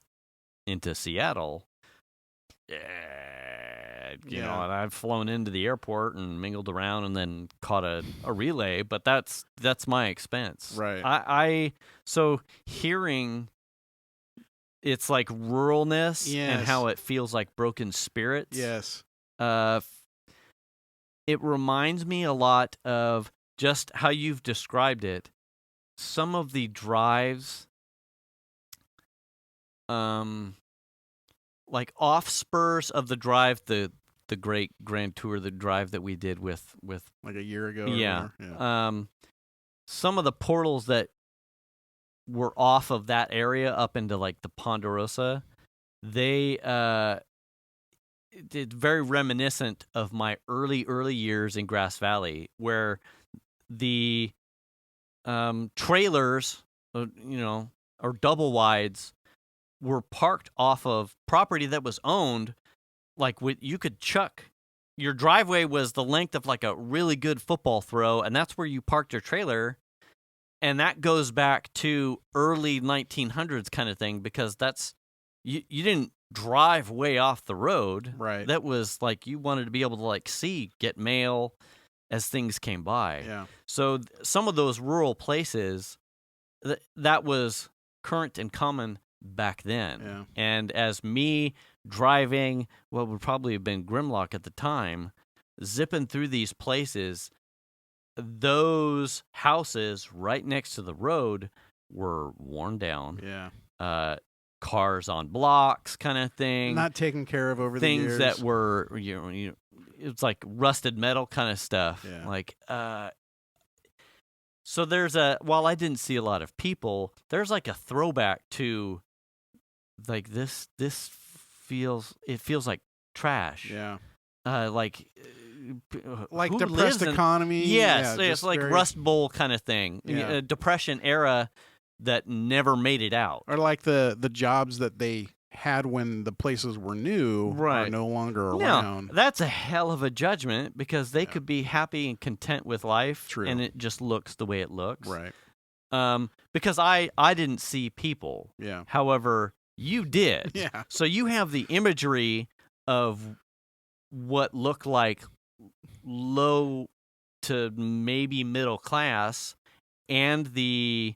into Seattle. You know, and I've flown into the airport and mingled around and then caught a relay, but that's my expense. Right. So hearing it's like ruralness and how it feels like broken spirits. Yes. It reminds me a lot of just how you've described it. Some of the drives, like offspurs of the drive, the great Grand Tour, the drive that we did with like a year ago. Yeah. Some of the portals that were off of that area up into like the Ponderosa, they it's very reminiscent of my early years in Grass Valley, where the trailers, or double wides, were parked off of property that was owned. Like you could chuck. Your driveway was the length of like a really good football throw, and that's where you parked your trailer. And that goes back to early 1900s kind of thing, because that's you didn't drive way off the road. Right. That was like you wanted to be able to like get mail as things came by. Yeah. So some of those rural places, that was current and common back then. Yeah. And as me driving what would probably have been Grimlock at the time, zipping through these places, those houses right next to the road were worn down. Yeah. Cars on blocks kind of thing. Not taken care of over the years. Things that were, it's like rusted metal kind of stuff. Yeah. Like, so while I didn't see a lot of people, there's like a throwback to like this feels like trash. Yeah. Like depressed economy. Yes, yeah, it's like Rust Bowl kind of thing. Yeah. Depression era that never made it out. Or like the jobs that they had when the places were new are no longer around. No, that's a hell of a judgment, because they could be happy and content with life. True. And it just looks the way it looks. Right. Because I didn't see people. Yeah. However, you did. Yeah. So you have the imagery of what looked like low to maybe middle class, and the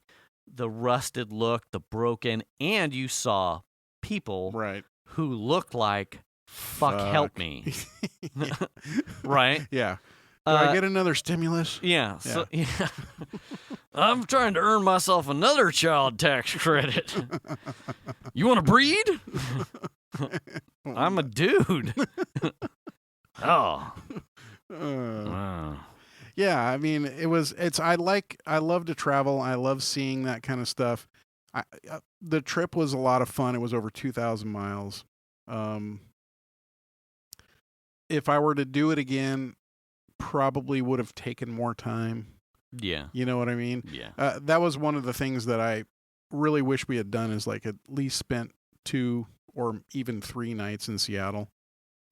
rusted look, the broken, and you saw people who looked like fuck help me. Right? Yeah. Do I get another stimulus? Yeah. So, I'm trying to earn myself another child tax credit. You want to breed? I'm a dude. Oh. Wow. Yeah, I mean, I love to travel. I love seeing that kind of stuff. The trip was a lot of fun. It was over 2,000 miles. If I were to do it again, probably would have taken more time. Yeah. You know what I mean? Yeah. That was one of the things that I really wish we had done, is like at least spent 2 or even 3 nights in Seattle.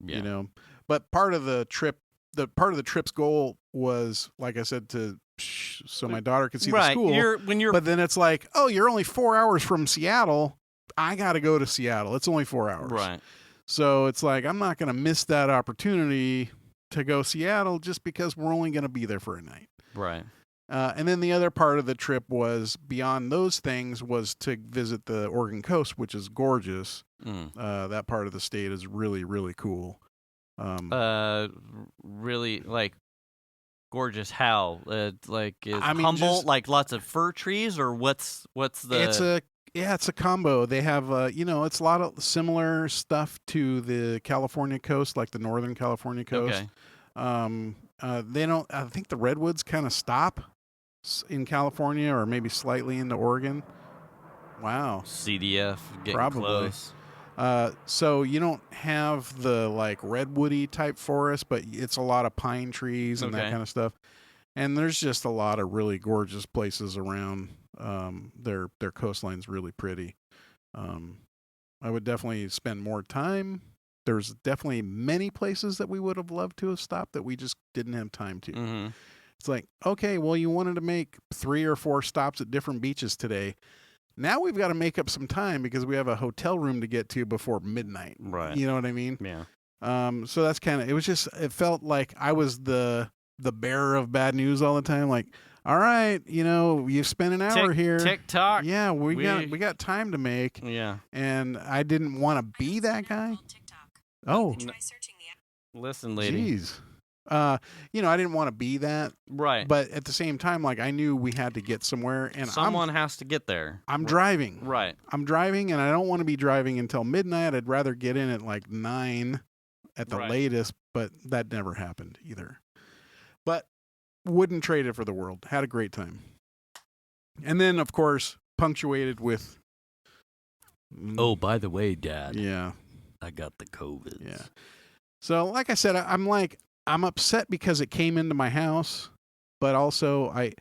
Yeah. But part of the trip's goal was, like I said, so my daughter could see the school. But then it's like, oh, you're only 4 hours from Seattle. I got to go to Seattle. It's only 4 hours. Right. So it's like, I'm not going to miss that opportunity to go Seattle just because we're only going to be there for a night. Right. And then the other part of the trip was, beyond those things, was to visit the Oregon coast, which is gorgeous. That part of the state is really, really cool. Really like gorgeous. How? Like is I mean, Humboldt just- like lots of fir trees, or what's the? It's a combo. They have it's a lot of similar stuff to the California coast, like the Northern California coast. Okay. They don't. I think the redwoods kind of stop in California, or maybe slightly into Oregon. Wow. CDF getting Probably. close. So you don't have the like redwoody type forest, but it's a lot of pine trees and that Okay. kind of stuff. And there's just a lot of really gorgeous places around. Their coastline's really pretty. I would definitely spend more time. There's definitely many places that we would have loved to have stopped that we just didn't have time to. Mm-hmm. It's like, okay, well, you wanted to make 3 or 4 stops at different beaches today. Now we've got to make up some time because we have a hotel room to get to before midnight. Right. You know what I mean? Yeah. So that's it felt like I was the bearer of bad news all the time. Like, all right, you've spent an hour here. TikTok. Yeah, we got time to make. Yeah. And I didn't want to be that guy. Oh, Listen, lady. jeez. I didn't want to be that. Right. But at the same time, like, I knew we had to get somewhere, and someone has to get there. I'm driving. Right. I'm driving, and I don't want to be driving until midnight. I'd rather get in at like 9 at the Right. latest, but that never happened either. But wouldn't trade it for the world. Had a great time. And then, of course, punctuated with... Oh, by the way, Dad, Yeah. I got the COVID. Yeah. So, like I said, I'm upset because it came into my house, but also I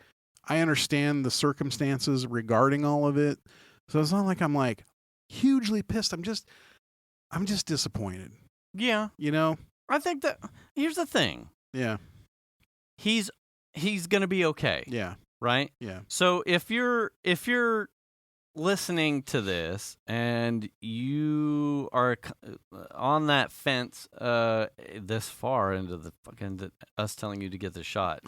understand the circumstances regarding all of it. So it's not like I'm like hugely pissed. I'm just disappointed. Yeah. I think that here's the thing. Yeah. He's going to be okay. Yeah. Right? Yeah. So if you're listening to this and you are on that fence this far into the fucking us telling you to get the shot,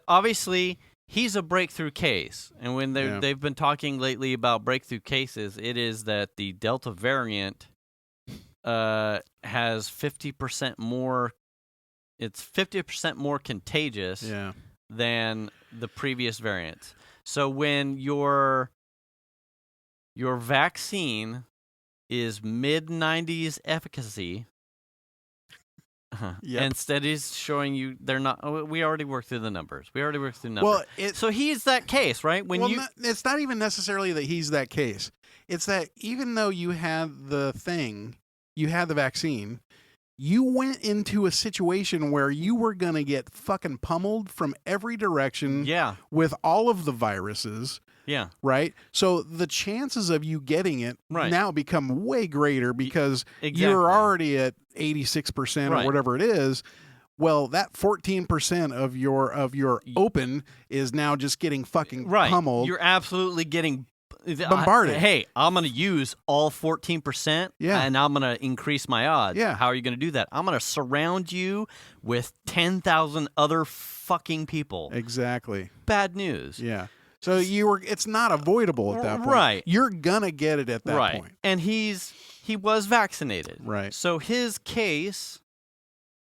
obviously he's a breakthrough case, and when they've been talking lately about breakthrough cases, it is that the Delta variant has 50% more. It's 50% more contagious than the previous variants. So when your vaccine is mid-90s efficacy, and studies showing you they're not. We already worked through the numbers. Well, so he's that case, right? It's not even necessarily that he's that case. It's that even though you had the vaccine, you went into a situation where you were going to get fucking pummeled from every direction with all of the viruses. Yeah. Right? So the chances of you getting it now become way greater because you're already at 86% or whatever it is. Well, that 14% of your open is now just getting fucking pummeled. You're absolutely getting bombarded. Hey, I'm going to use all 14%, and I'm going to increase my odds. Yeah. How are you going to do that? I'm going to surround you with 10,000 other fucking people. Exactly. Bad news. Yeah. So it's not avoidable at that point. Right. You're going to get it at that point. And he was vaccinated. Right. So his case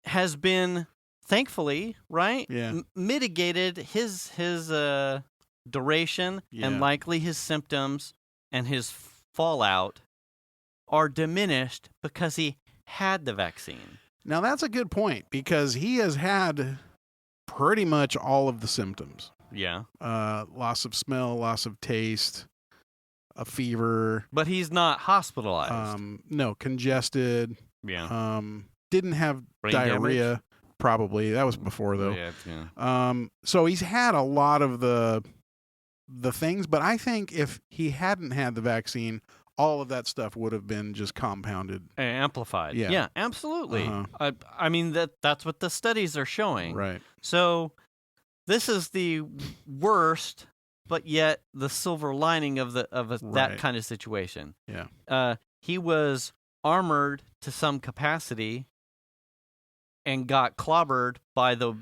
has been, thankfully, mitigated his duration and likely his symptoms and his fallout are diminished because he had the vaccine. Now that's a good point because he has had pretty much all of the symptoms. Yeah. Loss of smell, loss of taste, a fever. But he's not hospitalized. No, congested. Yeah. Didn't have brain diarrhea. Damage? Probably. That was before though. Yeah. So he's had a lot of the things, but I think if he hadn't had the vaccine, all of that stuff would have been just compounded. Amplified. Yeah. Yeah, absolutely. I mean, that's what the studies are showing. Right. So this is the worst, but yet the silver lining of that kind of situation. Yeah. He was armored to some capacity and got clobbered by the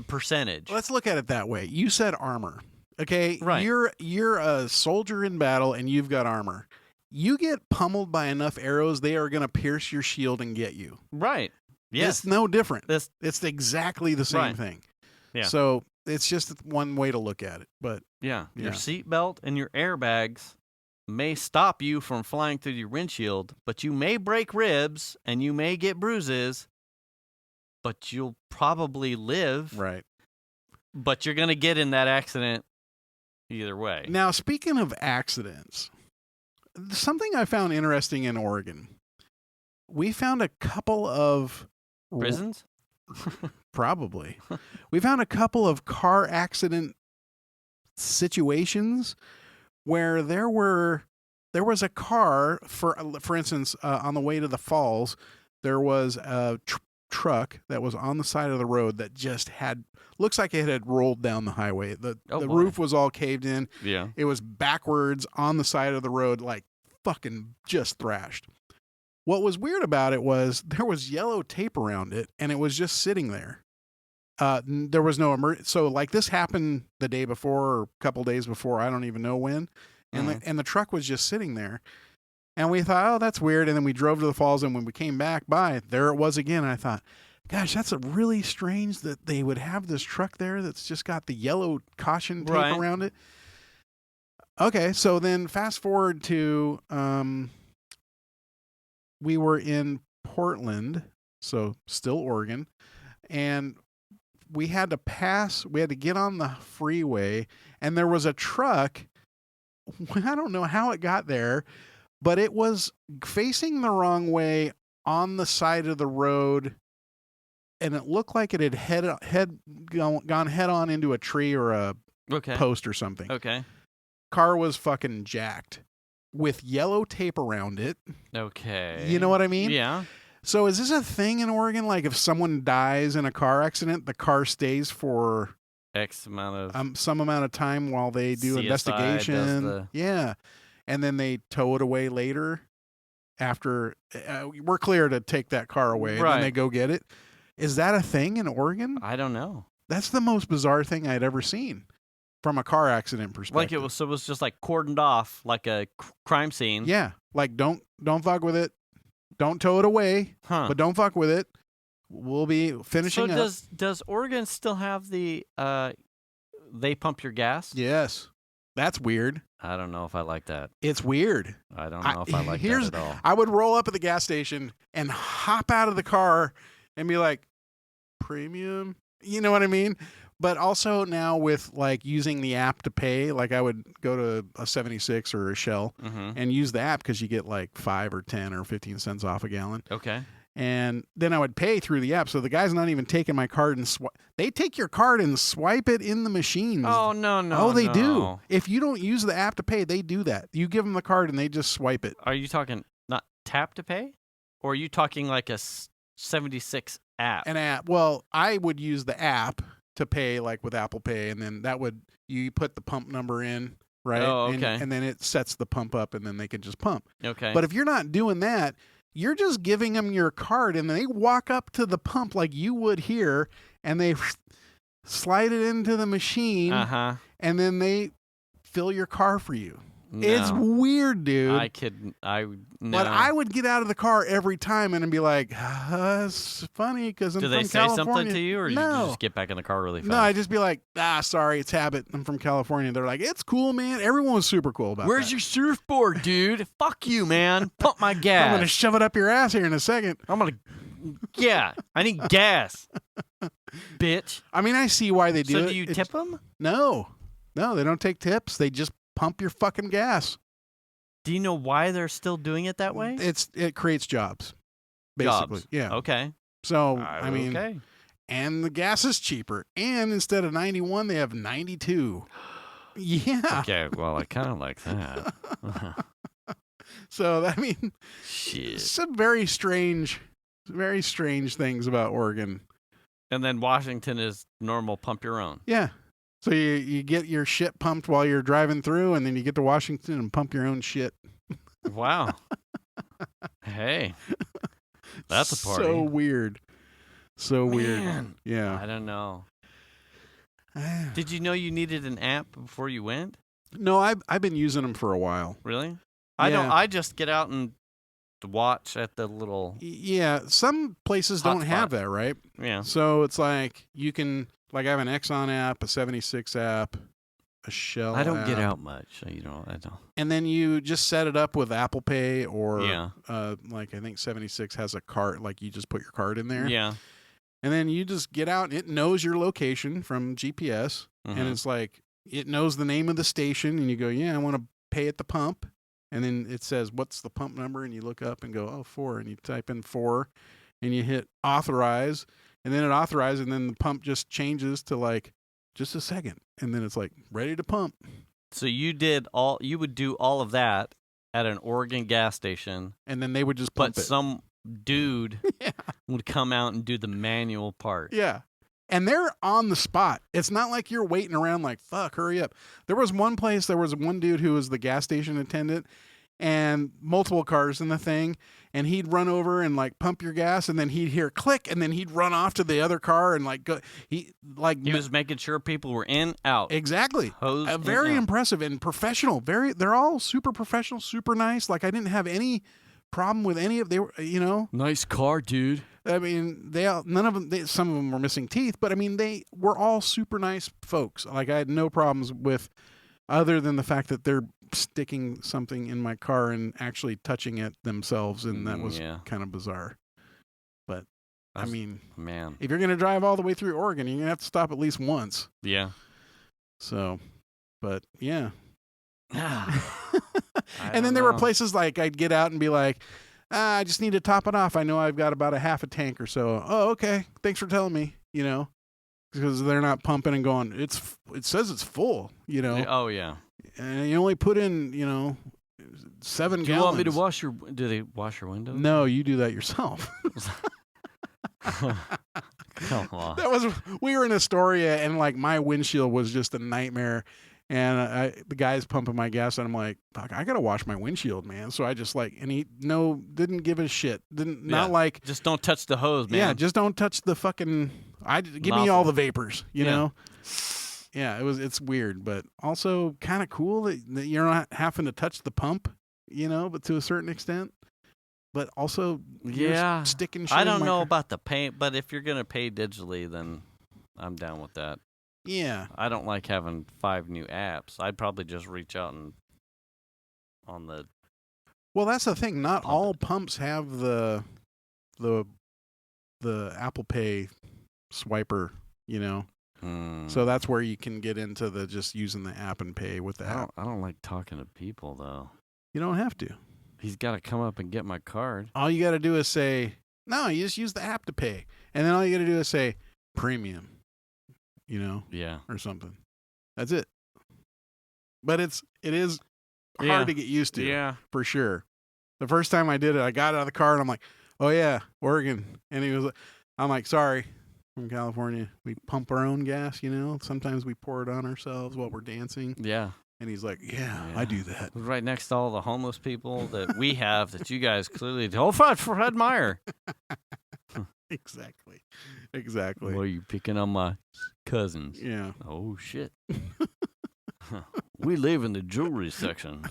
percentage. Let's look at it that way. You said armor. Okay, right. You're a soldier in battle and you've got armor. you get pummeled by enough arrows, they are going to pierce your shield and get you. Right. Yes. It's no different. This- It's exactly the same Right. thing. Yeah. So it's just one way to look at it. But Yeah. Yeah. Your seatbelt and your airbags may stop you from flying through your windshield, but you may break ribs and you may get bruises, but you'll probably live. right. But you're going to get in that accident either way. Now, speaking of accidents, something I found interesting in Oregon, we found a couple of Prisons? Probably. We found a couple of car accident situations where there was a car, for instance, on the way to the falls, there was a truck that was on the side of the road that just looks like it had rolled down the highway. The boy. roof was all caved in. Yeah. It was backwards on the side of the road, like fucking just thrashed. What was weird about it was there was yellow tape around it, and it was just sitting there. There was no emergency. So, like, this happened the day before or a couple days before. I don't even know when. And the truck was just sitting there. And we thought, oh, that's weird. And then we drove to the falls, and when we came back by, there it was again. And I thought, gosh, that's really strange that they would have this truck there that's just got the yellow caution tape Right. around it. Okay, so then fast forward to we were in Portland, so still Oregon, and we had to get on the freeway, and there was a truck. I don't know how it got there, but it was facing the wrong way on the side of the road, and it looked like it had gone head on into a tree or a Okay. post or something. Okay. Car was fucking jacked with yellow tape around it. Okay. You know what I mean? Yeah. So is this a thing in Oregon? Like if someone dies in a car accident, the car stays for X amount of. some amount of time while they do CSI investigation. does the- Yeah. And then they tow it away later after we're clear to take that car away. And Right. then they go get it. Is that a thing in Oregon? I don't know. That's the most bizarre thing I'd ever seen from a car accident perspective. Like it was just like cordoned off like a crime scene. Yeah. Like don't fuck with it. Don't tow it away, Huh. but don't fuck with it. We'll be finishing So up. does Oregon still have the they pump your gas? Yes. That's weird. I don't know if I like that. It's weird. I don't know if I like that at all. I would roll up at the gas station and hop out of the car and be like, premium? You know what I mean? But also now with like using the app to pay, like I would go to a 76 or a Shell Mm-hmm. and use the app because you get like 5 or 10 or 15 cents off a gallon. Okay. And then I would pay through the app. So the guy's not even taking my card and they take your card and swipe it in the machines. Oh no. Oh, they do. no. If you don't use the app to pay, they do that. You give them the card and they just swipe it. Are you talking not tap to pay, or are you talking like a 76 app? An app. Well, I would use the app to pay, like with Apple Pay, and then you put the pump number in, right? Oh, okay. And then it sets the pump up, and then they can just pump. Okay. But if you're not doing that, you're just giving them your card, and they walk up to the pump like you would here, and they slide it into the machine, uh-huh. and then they fill your car for you. No. It's weird, dude. No. But I would get out of the car every time and be like, "It's funny because I'm Do from they say California." something to you, or no. you just get back in the car really fast? No, I just be like, sorry, it's habit. I'm from California. They're like, it's cool, man. Everyone was super cool about Where's that. your surfboard, dude? Fuck you, man. Pump my gas. I'm gonna shove it up your ass here in a second. Yeah, I need gas, bitch. I mean, I see why they do it. So do you tip them? No, they don't take tips. They just pump your fucking gas. Do you know why they're still doing it that way? It creates jobs, basically. Jobs. Yeah. Okay. So I mean, okay. and the gas is cheaper. And instead of 91, they have 92. Yeah. Okay. Well, I kind of like that. So I mean, Shit. some very strange things about Oregon. And then Washington is normal. Pump your own. Yeah. So you get your shit pumped while you're driving through, and then you get to Washington and pump your own shit. Wow. Hey, that's a party. So weird. So weird. Man, Yeah. I don't know. Did you know you needed an app before you went? No, I've been using them for a while. Really? I Yeah. don't. I just get out and watch at the little. Yeah, some places Hot don't have spot. that, right? Yeah. So it's like you can, like, I have an Exxon app, a 76 app, a Shell I don't app, get out much. I don't. and then you just set it up with Apple Pay or, Yeah. like I think 76 has a card, like you just put your card in there, Yeah. and then you just get out and it knows your location from GPS, Mhm. and it's like it knows the name of the station, and you go, yeah, I want to pay at the pump. And then it says, what's the pump number? And you look up and go, oh, 4. And you type in 4 and you hit authorize. And then it authorizes. And then the pump just changes to like just a second. And then it's like ready to pump. So you would do all of that at an Oregon gas station, And then they would just pump but it. some dude Yeah. would come out and do the manual part. Yeah. And they're on the spot. It's not like you're waiting around like, fuck, hurry up. There was one dude who was the gas station attendant and multiple cars in the thing. And he'd run over and like pump your gas and then he'd hear click and then he'd run off to the other car and like go. He was making sure people were in, out. Exactly. Hosed in, Very out. impressive and professional. They're all super professional, super nice. Like I didn't have any problem with any of they were, Nice car, dude. I mean, none of them. Some of them were missing teeth, but I mean, they were all super nice folks. Like I had no problems with, other than the fact that they're sticking something in my car and actually touching it themselves, and that was kind of bizarre. But I mean, man, if you're gonna drive all the way through Oregon, you're gonna have to stop at least once. Yeah. So, but yeah. I And then don't there were know. places like I'd get out and be like, I just need to top it off. I know I've got about a half a tank or so. Oh, okay. Thanks for telling me, because they're not pumping and going, it says it's full, Oh yeah. and you only put in, 7 Do you gallons. want me to wash your? Do they wash your windows? No, you do that yourself. Come on. We were in Astoria and like my windshield was just a nightmare. And the guy's pumping my gas, and I'm like, fuck, I gotta wash my windshield, man. So I just and he didn't give a shit. Not like, Just don't touch the hose, man. yeah, just don't touch the fucking. Give me all the vapors, you know. Yeah, it's weird, but also kind of cool that you're not having to touch the pump, but to a certain extent. But also, you're sticking shit I in don't my know car. about the pay, but if you're gonna pay digitally, then I'm down with that. Yeah. I don't like having 5 new apps. I'd probably just reach out and on the. Well, that's the thing. Not Pump all it. pumps have the Apple Pay swiper, So that's where you can get into the just using the app and pay with the app. I don't like talking to people though. You don't have to. He's got to come up and get my card. All you got to do is say, no, you just use the app to pay. And then all you got to do is say premium, Yeah. or something. That's it. But it is Yeah. hard to get used to. Yeah. For sure. The first time I did it, I got out of the car and I'm like, oh yeah, Oregon. And I'm like, sorry, from California. We pump our own gas, Sometimes we pour it on ourselves while we're dancing. Yeah. And he's like, yeah, I do that. Right next to all the homeless people that we have that you guys clearly don't admire. Exactly. Well, you picking on my cousins? Yeah. Oh shit. We live in the jewelry section.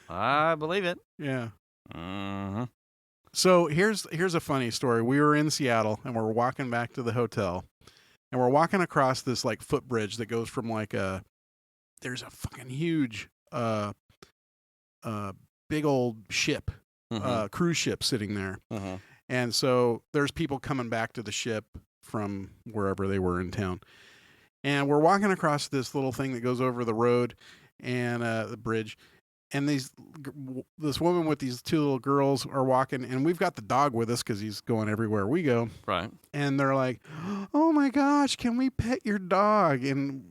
I believe it. Yeah. Mm-hmm. So here's a funny story. We were in Seattle and we're walking back to the hotel, and we're walking across this like footbridge that goes from like there's a fucking huge big old ship, cruise ship sitting there. Mm-hmm. And so there's people coming back to the ship from wherever they were in town. And we're walking across this little thing that goes over the road and the bridge. And this woman with these 2 little girls are walking, and we've got the dog with us because he's going everywhere we go. Right. And they're like, oh my gosh, can we pet your dog? And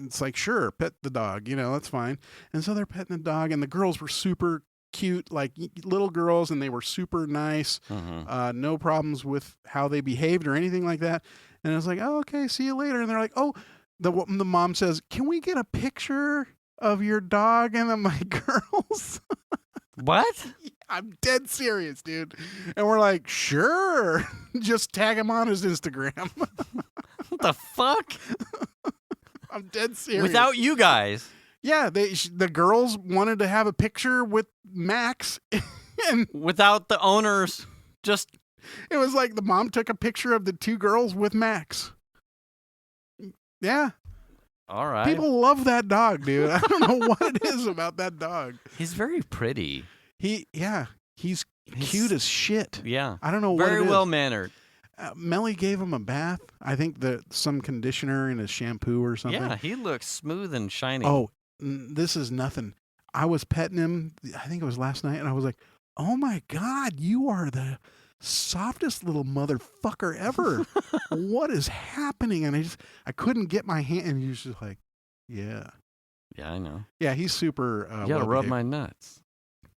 it's like, sure, pet the dog, that's fine. And so they're petting the dog, and the girls were super cute, like little girls, and they were super nice. Mm-hmm. No problems with how they behaved or anything like that. And I was like, oh, okay, see you later. And they're like, oh, the mom says, can we get a picture of your dog? And I'm like, girls, What? I'm dead serious, dude. And we're like, sure, just tag him on his Instagram. What the fuck? I'm dead serious. Without you guys. Yeah, the girls wanted to have a picture with Max, and without the owners, just it was like the mom took a picture of the two girls with Max. Yeah. all right. People love that dog, dude. I don't know what it is about that dog. He's very pretty. He's cute as shit. Yeah. I don't know what it is. Very well mannered. Melly gave him a bath. I think that some conditioner and a shampoo or something. Yeah, he looks smooth and shiny. Oh, this is nothing. I was petting him, I think it was last night, and I was like, oh my God, you are the softest little motherfucker ever. What is happening? And I couldn't get my hand, and he was just like, yeah. Yeah, I know. Yeah, he's super You gotta rub my nuts.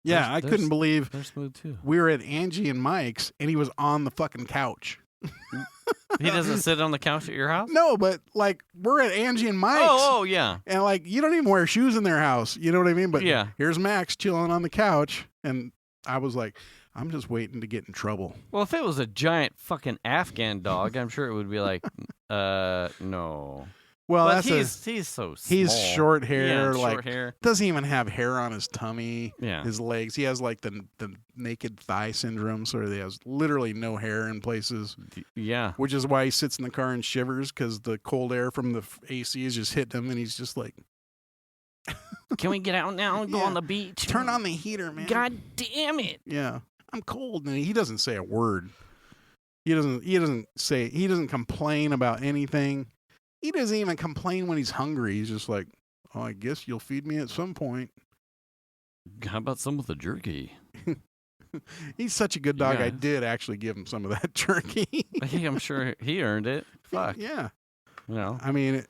Yeah, I couldn't believe they're smooth too. we were at Angie and Mike's, and he was on the fucking couch. He doesn't sit on the couch at your house? No, but like we're at Angie and Mike's. Oh, yeah. And like you don't even wear shoes in their house. You know what I mean? But yeah. Here's Max chilling on the couch. And I was like, I'm just waiting to get in trouble. Well, if it was a giant fucking Afghan dog, I'm sure it would be like, no. Well, but that's he's so small. he's short hair, Yeah, like short hair. doesn't even have hair on his tummy. Yeah. His legs. He has like the naked thigh syndrome, so he has literally no hair in places. Yeah. Which is why he sits in the car and shivers because the cold air from the AC is just hitting him, and he's just like, Can we get out now and go Yeah. on the beach? turn on the heater, man. God damn it. Yeah, I'm cold, and he doesn't say a word. He doesn't complain about anything. He doesn't even complain when he's hungry. He's just like, oh, I guess you'll feed me at some point. How about some of the jerky? He's such a good dog. Yeah. I did actually give him some of that jerky. Hey, I'm sure he earned it. Fuck. Yeah. You know, I mean, if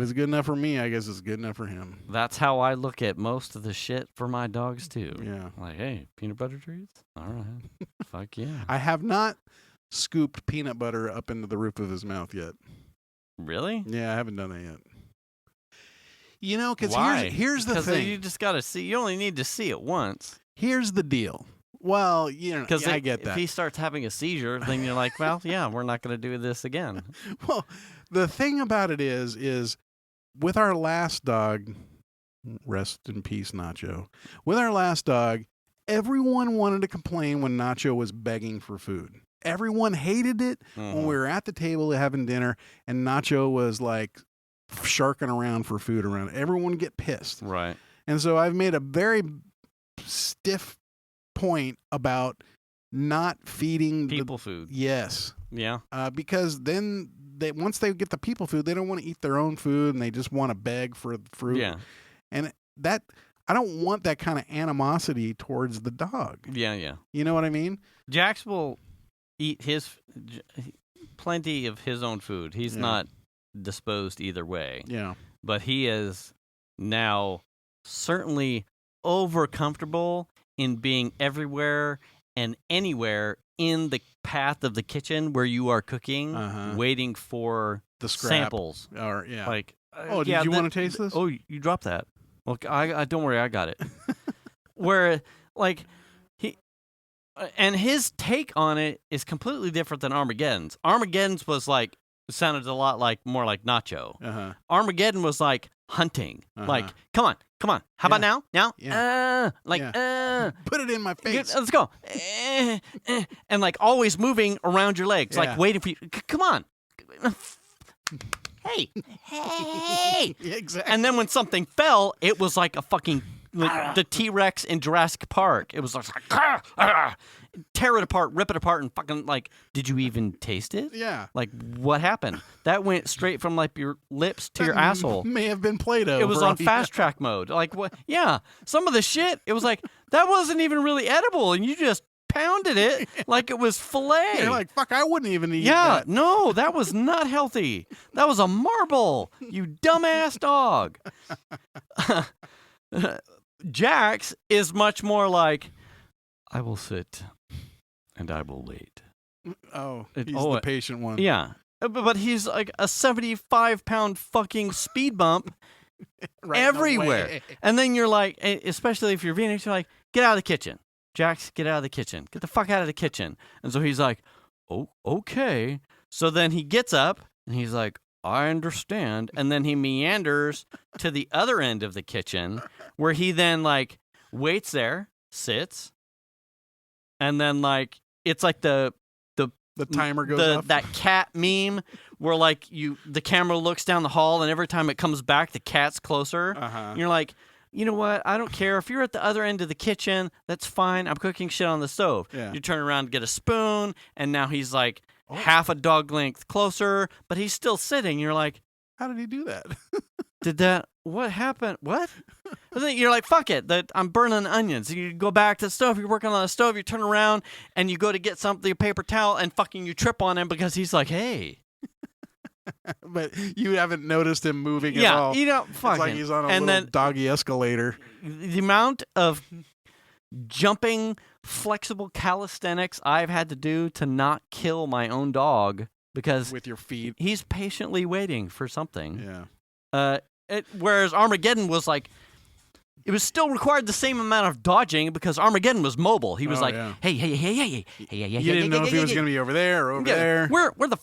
it's good enough for me, I guess it's good enough for him. that's how I look at most of the shit for my dogs, too. Yeah. Like, hey, peanut butter treats? All right. Fuck yeah. I have not scooped peanut butter up into the roof of his mouth yet. Really? Yeah, I haven't done that yet. You know, because Why? here's the Because thing. you just got to see. You only need to see it once. Here's the deal. Well, you know, Because I get that. if he starts having a seizure, then you're like, well, yeah, we're not going to do this again. Well, the thing about it is with our last dog, rest in peace, Nacho. With our last dog, everyone wanted to complain when Nacho was begging for food. Everyone hated it when we were at the table having dinner and Nacho was like sharking around for food around. Everyone would get pissed. Right. And so I've made a very stiff point about not feeding People food. Yes. Yeah. Because then once they get the people food, they don't want to eat their own food and they just want to beg for fruit. Yeah. And that I don't want that kind of animosity towards the dog. Yeah, yeah. You know what I mean? Jax will eat plenty of his own food. He's not disposed either way. Yeah. But he is now certainly over comfortable in being everywhere and anywhere in the path of the kitchen where you are cooking, waiting for the scrap. samples. Or yeah. Like, did you want to taste this? Oh, you dropped that. Well, I don't worry, I got it. Where like and his take on it is completely different than Armageddon's. Armageddon's was like sounded a lot like more like Nacho. Armageddon was like hunting. Like, come on. How about now? Now? Yeah. Put it in my face. Let's go. And like always moving around your legs, like waiting for you. Come on. Hey. Exactly. And then when something fell, it was like a fucking like the T-Rex in Jurassic Park. It was like tear it apart, rip it apart, and fucking like, did you even taste it? Yeah. Like, what happened? That went straight from like your lips to your asshole. May have been Play-Doh. It was on fast track mode. Like what? Yeah. Some of the shit, it was like that wasn't even really edible, and you just pounded it like it was filet. You're like, fuck, I wouldn't even eat yeah, that. no, that was not healthy. That was a marble, you dumbass dog. Jax is much more like, I will sit and I will wait. Oh, he's the patient one. Yeah, but he's like a 75-pound fucking speed bump Right everywhere. And then you're like, especially if you're Venus, you're like, get out of the kitchen. Jax, get out of the kitchen. Get the fuck out of the kitchen. And so he's like, oh, okay. So then he gets up and he's like, I understand. And then he meanders to the other end of the kitchen where he then like waits there sits, and then like it's like the timer goes off. That cat meme where like the camera looks down the hall, and every time it comes back, the cat's closer. And you're like, you know what? I don't care if you're at the other end of the kitchen. That's fine. I'm cooking shit on the stove. Yeah. You turn around to get a spoon, and now he's like half a dog length closer, but he's still sitting. You're like, how did he do that? What happened? What? And then you're like, fuck it. I'm burning onions. You go back to the stove. You're working on the stove. You turn around and you go to get something, a paper towel, and fucking you trip on him because he's like, hey. But you haven't noticed him moving at all. Yeah, you know, fucking. It's like he's on a little doggy escalator. The amount of jumping, flexible calisthenics I've had to do to not kill my own dog because with your feet, he's patiently waiting for something. Yeah. Whereas Armageddon was like, it was still required the same amount of dodging because Armageddon was mobile. He was hey. You didn't know if he was going to be over there or over there. Where the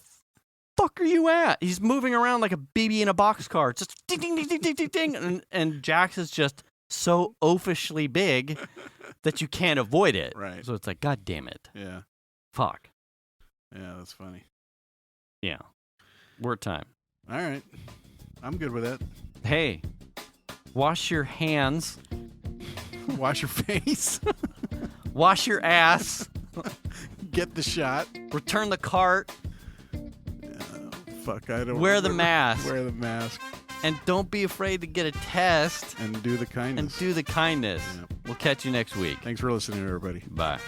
fuck are you at? He's moving around like a baby in a boxcar. Just ding, ding, ding, ding, ding, ding, ding. And Jax is just so oafishly big that you can't avoid it. Right. So it's like, God damn it. Yeah. Fuck. Yeah, that's funny. Yeah. Word time. All right. I'm good with that. Hey, wash your hands. Wash your face. Wash your ass. Get the shot. Return the cart. Fuck, I don't Wear the mask. Wear the mask. And don't be afraid to get a test. And do the kindness. Yeah. We'll catch you next week. Thanks for listening, everybody. Bye.